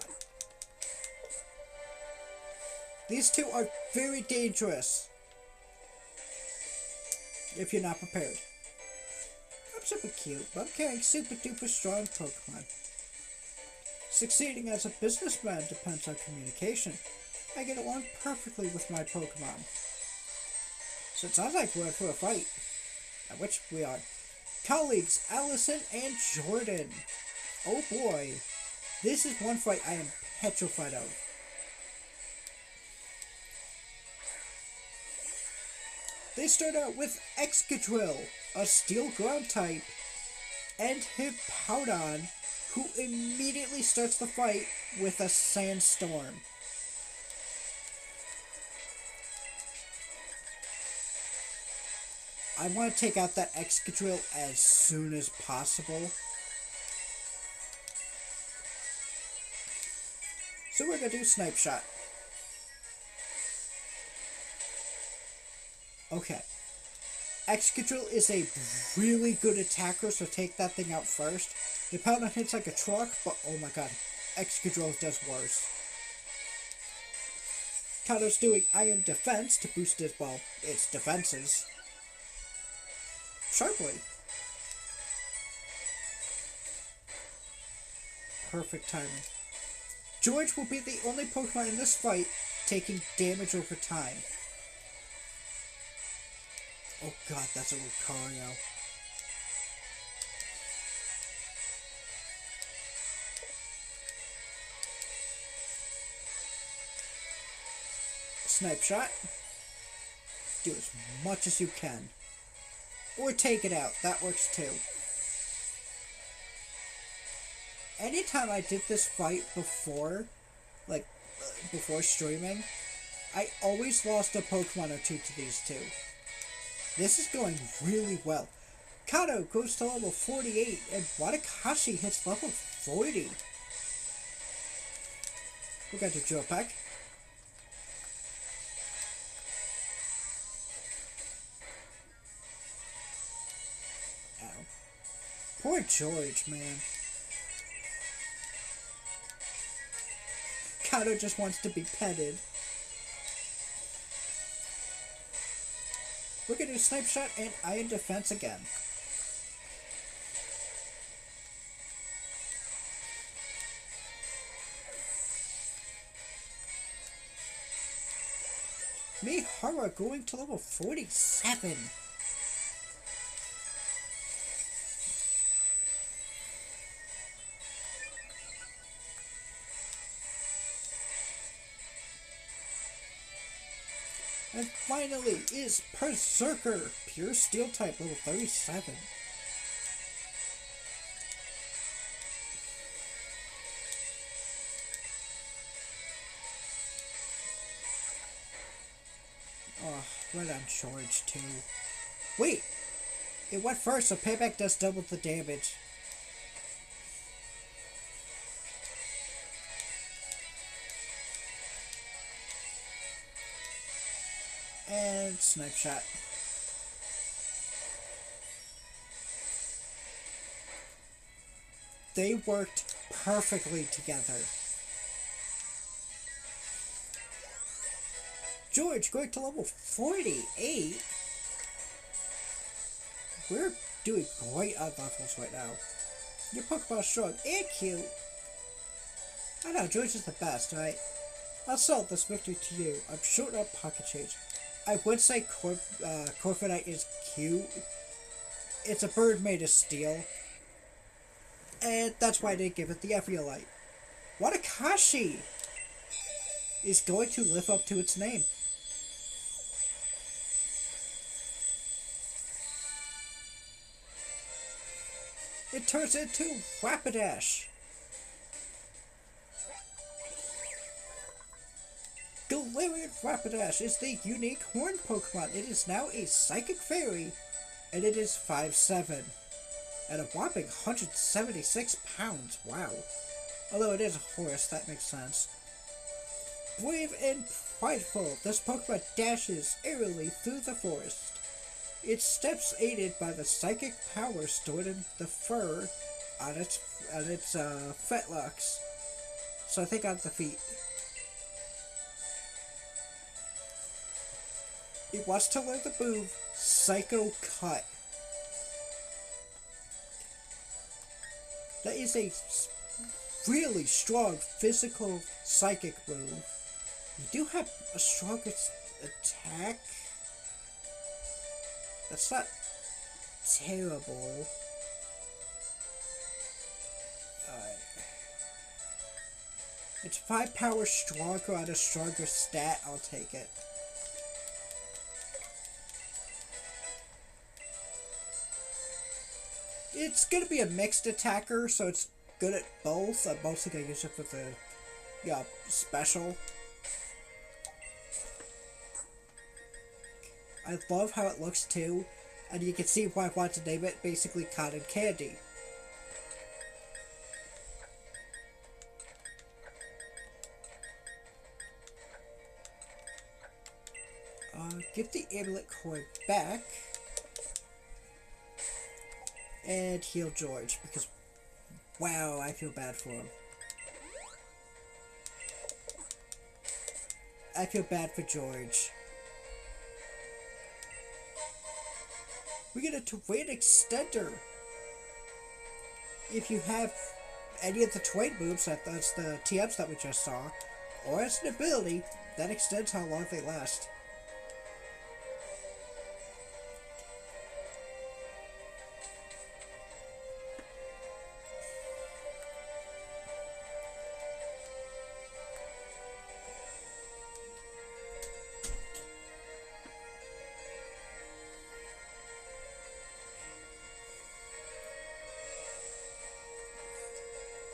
These two are very dangerous if you're not prepared. I'm super cute, but I'm carrying super duper strong Pokemon. Succeeding as a businessman depends on communication. I get along perfectly with my Pokemon. So it sounds like we're in for a fight. At which we are. Colleagues, Allison and Jordan. Oh boy. This is one fight I am petrified of. They start out with Excadrill, a Steel Ground type, and Hippowdon, who immediately starts the fight with a Sandstorm. I want to take out that Excadrill as soon as possible. So we're going to do Snipe Shot. Okay. Excadrill is a really good attacker, so take that thing out first. The Hippowdon hits like a truck, but oh my god, Excadrill does worse. Kato's doing Iron Defense to boost its defenses. Sharply. Perfect timing. George will be the only Pokemon in this fight taking damage over time. Oh god, that's a Lucario. Snipe Shot. Do as much as you can. Or take it out, that works too. Anytime I did this fight before, before streaming, I always lost a Pokemon or two to these two. This is going really well. Kato goes to level 48 and Wadakashi hits level 40. We got to Drill Peck. Ow. Poor George, man. Kato just wants to be petted. We're going to do Snipe Shot and Iron Defense again. Mihara going to level 47. And finally is Berserker, pure steel type, level 37. Oh, right on George too. Wait! It went first, so payback does double the damage. And snipe shot. They worked perfectly together. George going to level 48. We're doing great on levels right now. Your Pokemon is strong and cute. I know, George is the best, right? I'll sell this victory to you. I'm short on pocket change. I would say Corviknight is cute. It's a bird made of steel. And that's why they give it the Eviolite. Wadakashi is going to live up to its name. It turns into Rapidash. Galarian Rapidash is the unique horn Pokemon. It is now a Psychic Fairy, and it is 5'7", and a whopping 176 pounds. Wow. Although it is a horse, that makes sense. Brave and prideful, this Pokemon dashes airily through the forest. Its steps aided by the psychic power stored in the fur on its fetlocks. So I think on the feet. It wants to learn the move Psycho Cut. That is a really strong physical psychic move. You do have a stronger attack. That's not terrible. It's 5 power stronger on a stronger stat. I'll take it. It's going to be a mixed attacker, so it's good at both. I'm mostly going to use it for the special. I love how it looks too, and you can see why I want to name it basically Cotton Candy. Give the amulet coin back. And heal George, because wow, I feel bad for him. I feel bad for George. We get a terrain extender. If you have any of the terrain moves, that's the TMs that we just saw, or as an ability, that extends how long they last.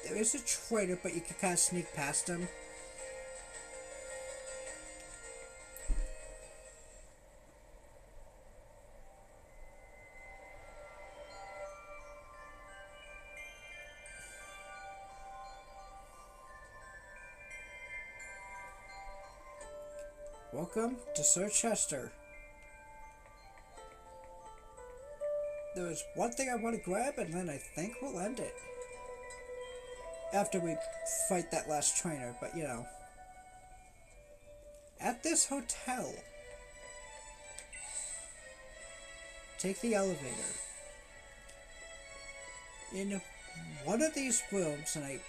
There is a trainer, but you can kind of sneak past him. Welcome to Sir Chester. There is one thing I want to grab, and then I think we'll end it. After we fight that last trainer, but you know. At this hotel, take the elevator. In one of these rooms, and I'm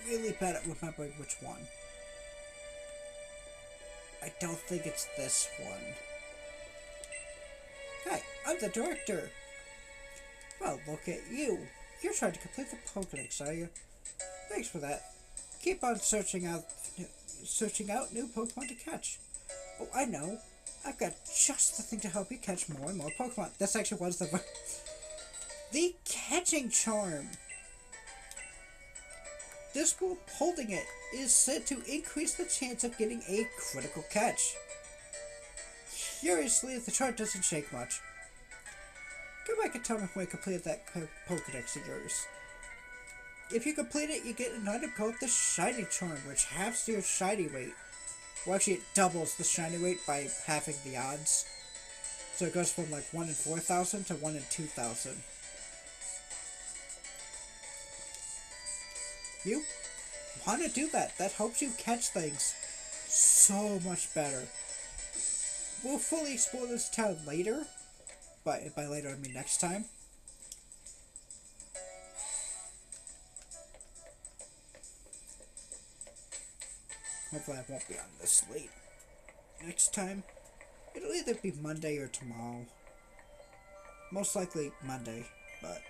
really bad at remembering which one. I don't think it's this one. Hi, I'm the director. Well, look at you. You're trying to complete the Pokédex, are you? Thanks for that. Keep on searching out new Pokemon to catch. Oh, I know. I've got just the thing to help you catch more and more Pokemon. That's actually one of the... The catching charm. This move, holding it, is said to increase the chance of getting a critical catch. Curiously, the chart doesn't shake much. Go back and tell me when you completed that Pokedex of yours. If you complete it, you get an item called the Shiny Charm, which halves your shiny weight. Well, actually, it doubles the shiny weight by halving the odds. So it goes from like 1 in 4,000 to 1 in 2,000. You want to do that. That helps you catch things so much better. We'll fully explore this town later. By later, I mean next time. Hopefully I won't be on this late. Next time, it'll either be Monday or tomorrow. Most likely Monday, but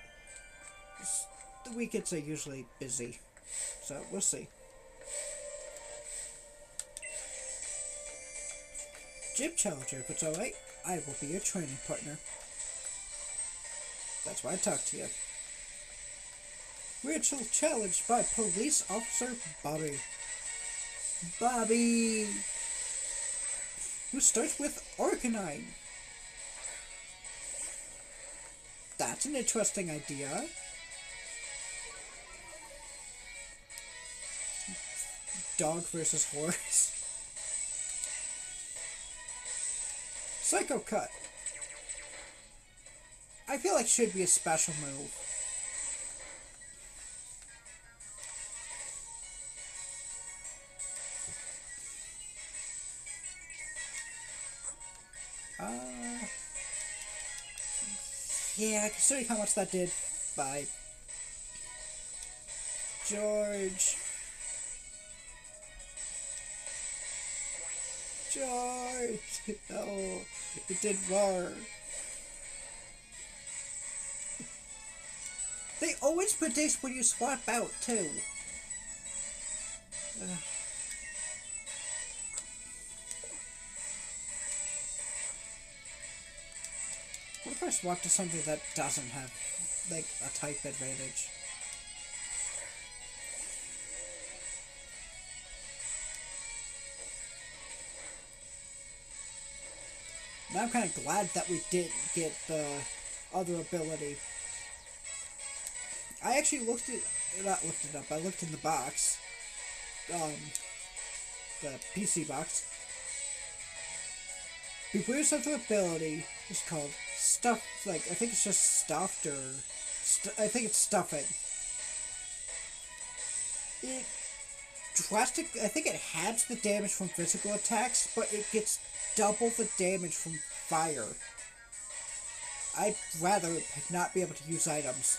the weekends are usually busy. So, we'll see. Gym Challenger, if it's alright, I will be your training partner. That's why I talk to you. Ritual challenged by Police Officer Bobby. Bobby! Who starts with Arcanine. That's an interesting idea. Dog versus horse. Psycho Cut. I feel like should be a special move. Yeah, considering how much that did. Bye. George. George! No, it did more. They always predict when you swap out, too. What if I swap to something that doesn't have, like, a type advantage? Now I'm kind of glad that we didn't get the other ability. I actually not looked it up, I looked in the box. The PC box. Beware's other ability is called Stuff, like, I think it's just Stuffed, or... I think it's Stuffing. It I think it halves the damage from physical attacks, but it gets double the damage from fire. I'd rather not be able to use items.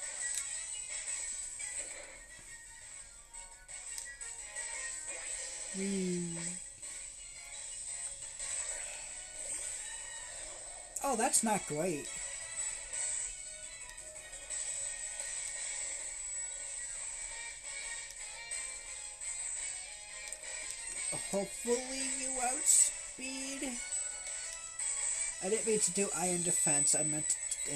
Oh, that's not great. Hopefully you outspeed. I didn't mean to do Iron Defense, I meant to,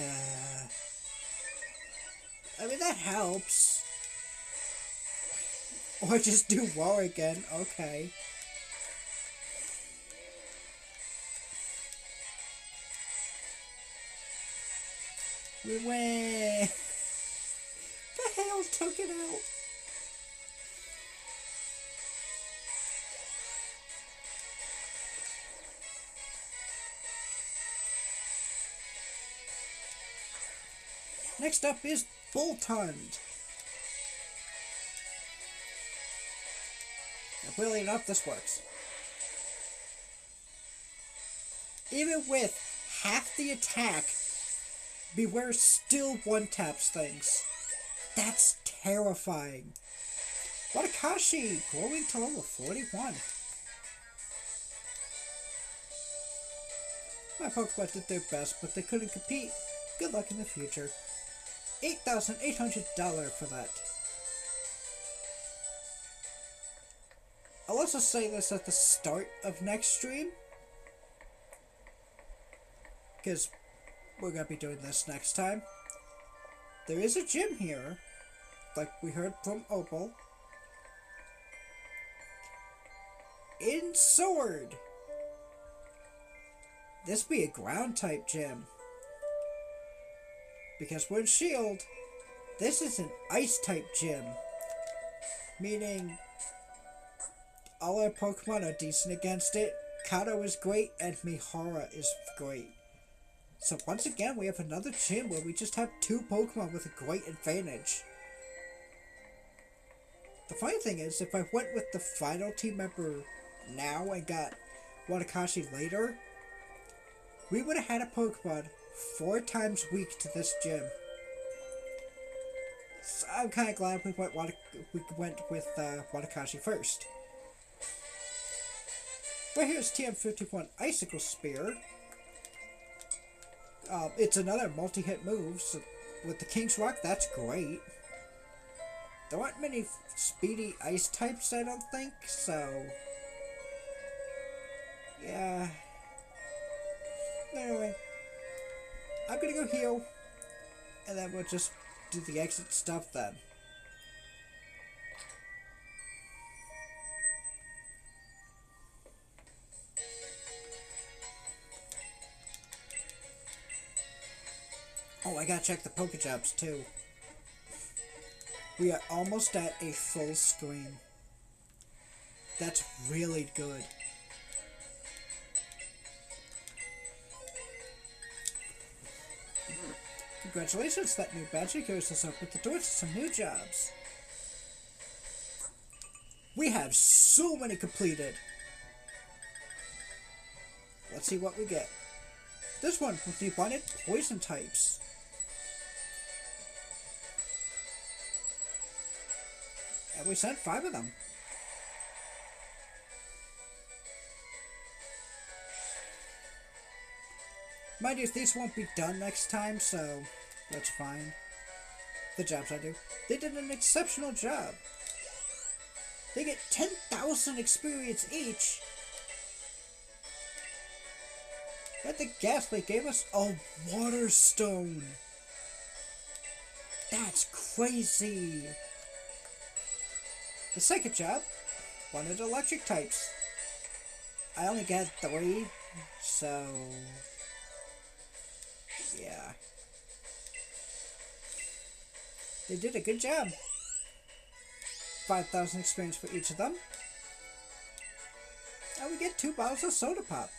I mean, that helps. Or just do Roar again, okay. We win! The hell took it out? Next up is Boltund. Weirdly enough, this works. Even with half the attack, Bewear still one-taps things. That's terrifying. Wadakashi growing to level 41. My Pokemon did their best, but they couldn't compete. Good luck in the future. $8,800 for that. I'll also say this at the start of next stream. because we're going to be doing this next time. There is a gym here, like we heard from Opal. In Sword! This be a ground type gym. Because we're in Shield, this is an ice type gym. Meaning, all our Pokemon are decent against it. Kato is great, and Mihara is great. So once again, we have another gym where we just have two Pokemon with a great advantage. The funny thing is, if I went with the final team member now and got Wadakashi later, we would have had a Pokemon 4 times weak to this gym. So I'm kind of glad we went with Wadakashi first. But here's TM51 Icicle Spear. It's another multi-hit move, so with the King's Rock, that's great. There aren't many speedy ice types, I don't think, so... yeah. Anyway, I'm gonna go heal, and then we'll just do the exit stuff then. Oh, I gotta check the Pokejobs too. We are almost at a full screen. That's really good. Congratulations, that new badge goes us open the door to some new jobs. We have so many completed. Let's see what we get. This one, we wanted poison types. And we sent 5 of them. Mind you, these won't be done next time, so that's fine. The jobs I do. They did an exceptional job. They get 10,000 experience each. And the Ghastly gave us a Water Stone. That's crazy. The second job wanted electric types. I only got 3, so... yeah. They did a good job. 5,000 experience for each of them. And we get 2 bottles of Soda Pop.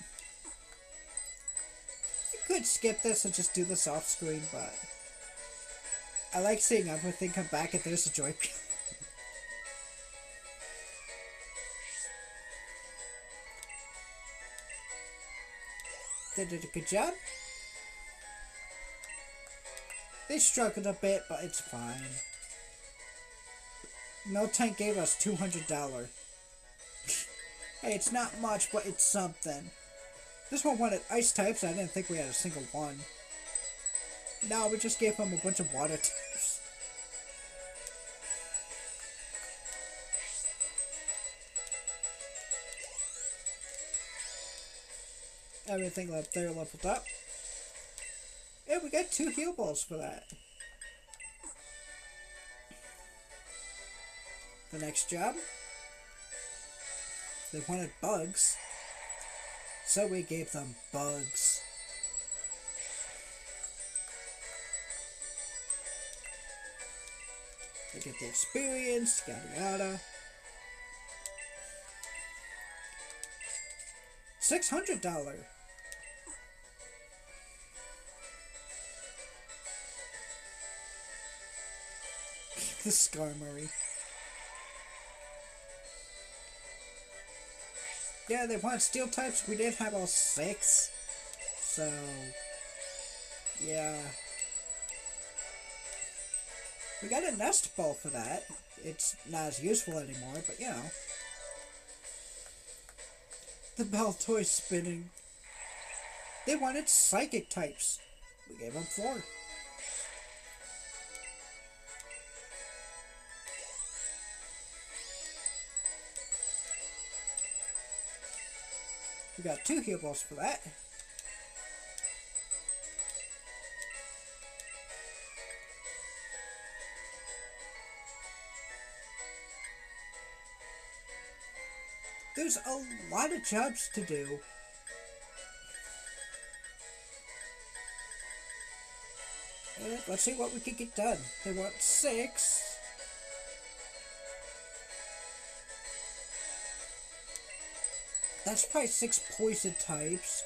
I could skip this and just do this off screen, but I like seeing everything come back and there's a Joy. They did a good job. They struggled a bit, but it's fine. Miltank gave us $200. Hey, it's not much, but it's something. This one wanted ice types. I didn't think we had a single one. No, we just gave him a bunch of water types. Everything left there leveled up. And we got 2 heal balls for that. The next job. They wanted bugs. So we gave them bugs. They get the experience, yada yada. $600. The Skarmory. Yeah, they want steel types. We did have all 6. So, yeah. We got a nest ball for that. It's not as useful anymore, but you know. The Baltoy spinning. They wanted psychic types. We gave them 4. We got 2 heal balls for that. There's a lot of jobs to do. And let's see what we can get done. They want 6. That's probably 6 poison types.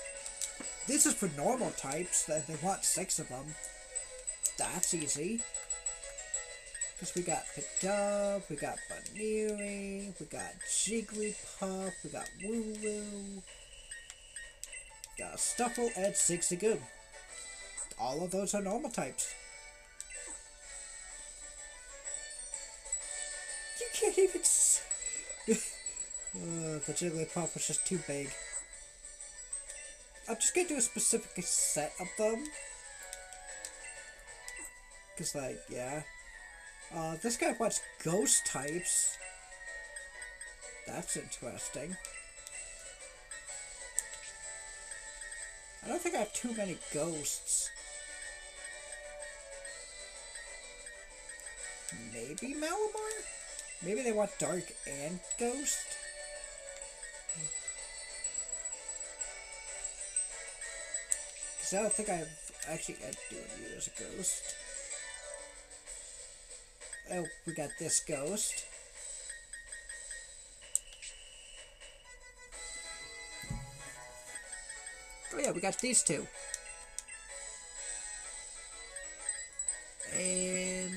This is for normal types. They want 6 of them. That's easy. Because we got Pidove, we got Baneri, we got Jigglypuff, we got Wooloo, got Stuffle, and Zigzagoon. All of those are normal types. You can't even see. The Jigglypuff was just too big. I'm just gonna do a specific set of them. Cause like, yeah. This guy wants ghost types. That's interesting. I don't think I have too many ghosts. Maybe Malamar? Maybe they want dark and ghost? Because I don't think I've actually had to do you as a ghost. Oh, we got this ghost. Oh yeah, we got these two. And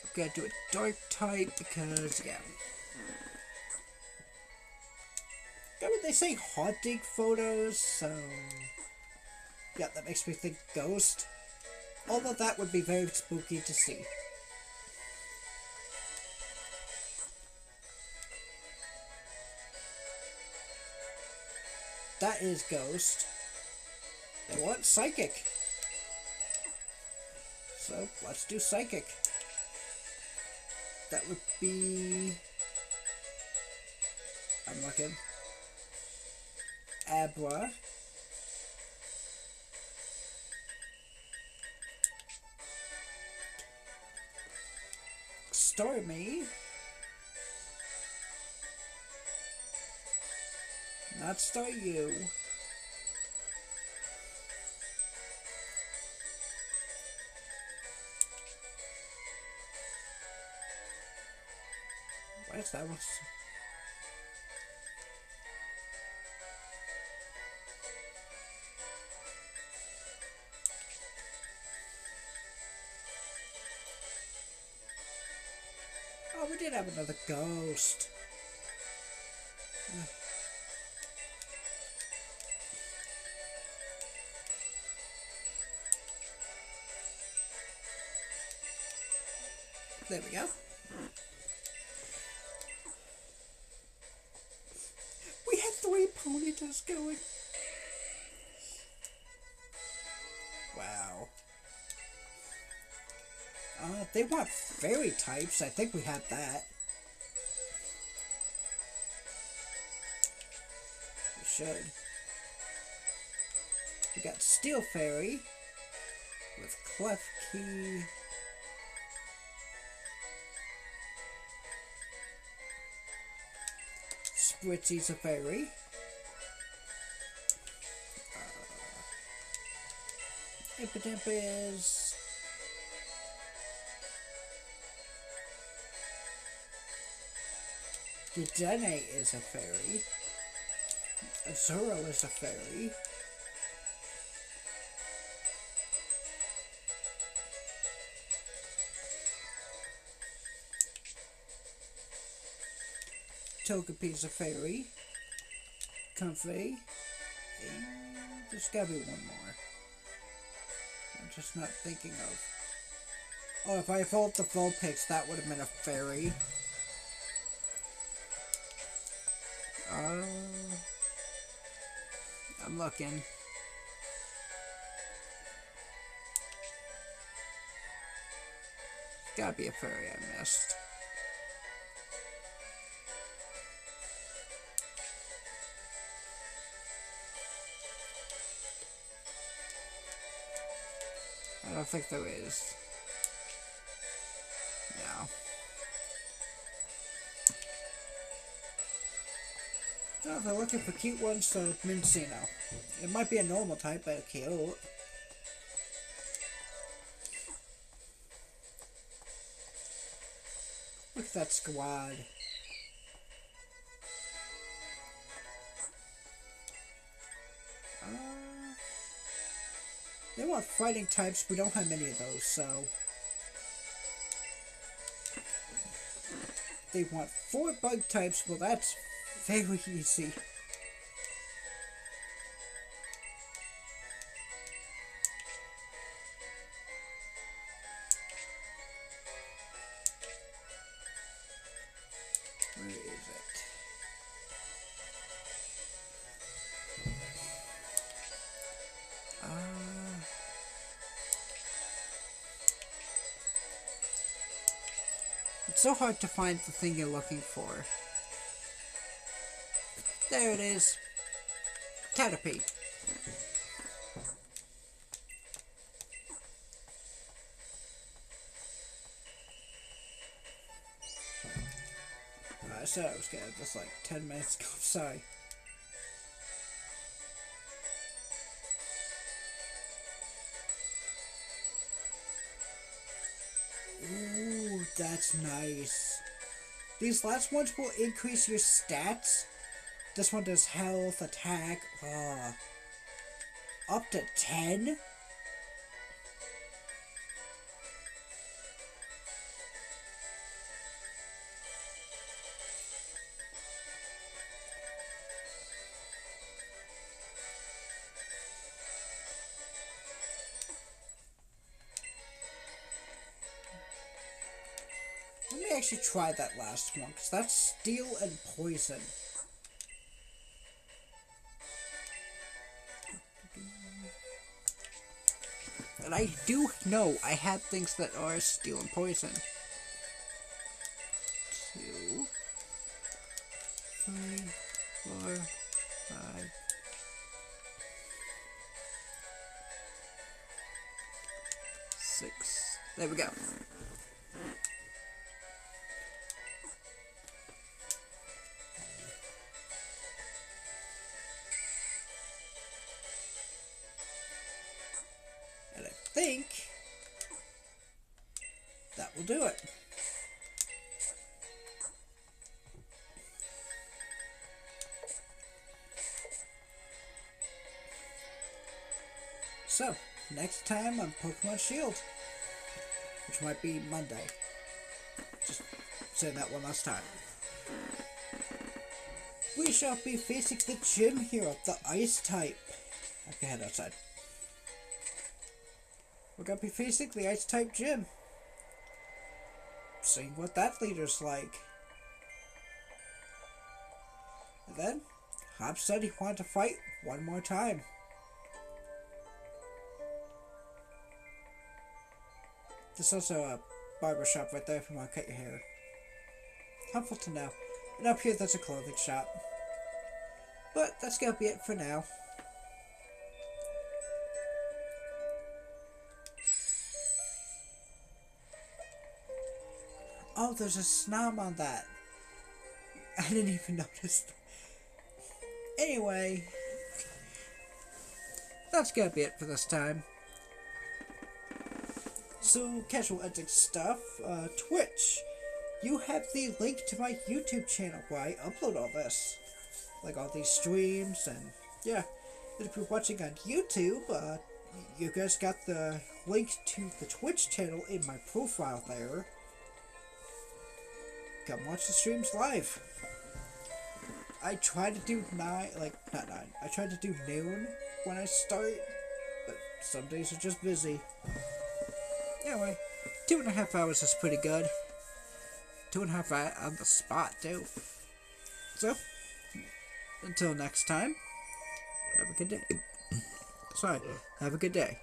I'm gonna do a dark type because, yeah. I mean, they say haunting photos, so yeah, that makes me think ghost. Although that would be very spooky to see. That is ghost. They want psychic. So let's do psychic. That would be, I'm looking, Abra. Stormy. Not Staryu. Where's that one? Oh, we did have another ghost. There we go. We had 3 Ponytas going. Wow. They want fairy types. I think we have that. We should. We got Steel Fairy with Klefki. Spritzy's a fairy. Impidimp is Dedenne is a fairy. Azuro is a fairy. Togepi's a fairy. Comfey. And there's gotta be one more. I'm just not thinking of. Oh, if I evolved the Vulpix, that would have been a fairy. I'm looking. Gotta be a fairy I missed. I don't think there is. No. Oh, they're looking for cute ones, so Mincino. It might be a normal type, but cute. Look at that squad. They want fighting types. We don't have many of those, so... They want 4 bug types. Well, that's very easy. Where is it? It's so hard to find the thing you're looking for. There it is. Caterpie. I said I was gonna have this like 10 minutes ago. I'm sorry. Ooh, that's nice. These last ones will increase your stats. This one does health, attack, up to 10? Let me actually try that last one, because that's steel and poison. And I do know I have things that are steel and poison. 2, 3, 4, 5. 6. There we go. And I think that will do it. So, next time on Pokemon Shield, which might be Monday. Just saying that one last time. We shall be facing the gym hero, the Ice type. Okay, head outside. We're gonna be facing the Ice type gym. Seeing what that leader's like. And then, Hop said he wanted to fight one more time. There's also a barber shop right there if you want to cut your hair. Helpful to know. And up here there's a clothing shop. But that's gonna be it for now. Oh, there's a snom on that. I didn't even notice. Anyway, that's gonna be it for this time. So, casual editing stuff, Twitch. You have the link to my YouTube channel where I upload all this. Like all these streams, and yeah. And if you're watching on YouTube, you guys got the link to the Twitch channel in my profile there. Come watch the streams live. I try to do not 9. I try to do noon when I start, but some days are just busy. Anyway, 2.5 hours is pretty good. 2.5 hours on the spot, too. So, until next time, have a good day. Sorry, have a good day.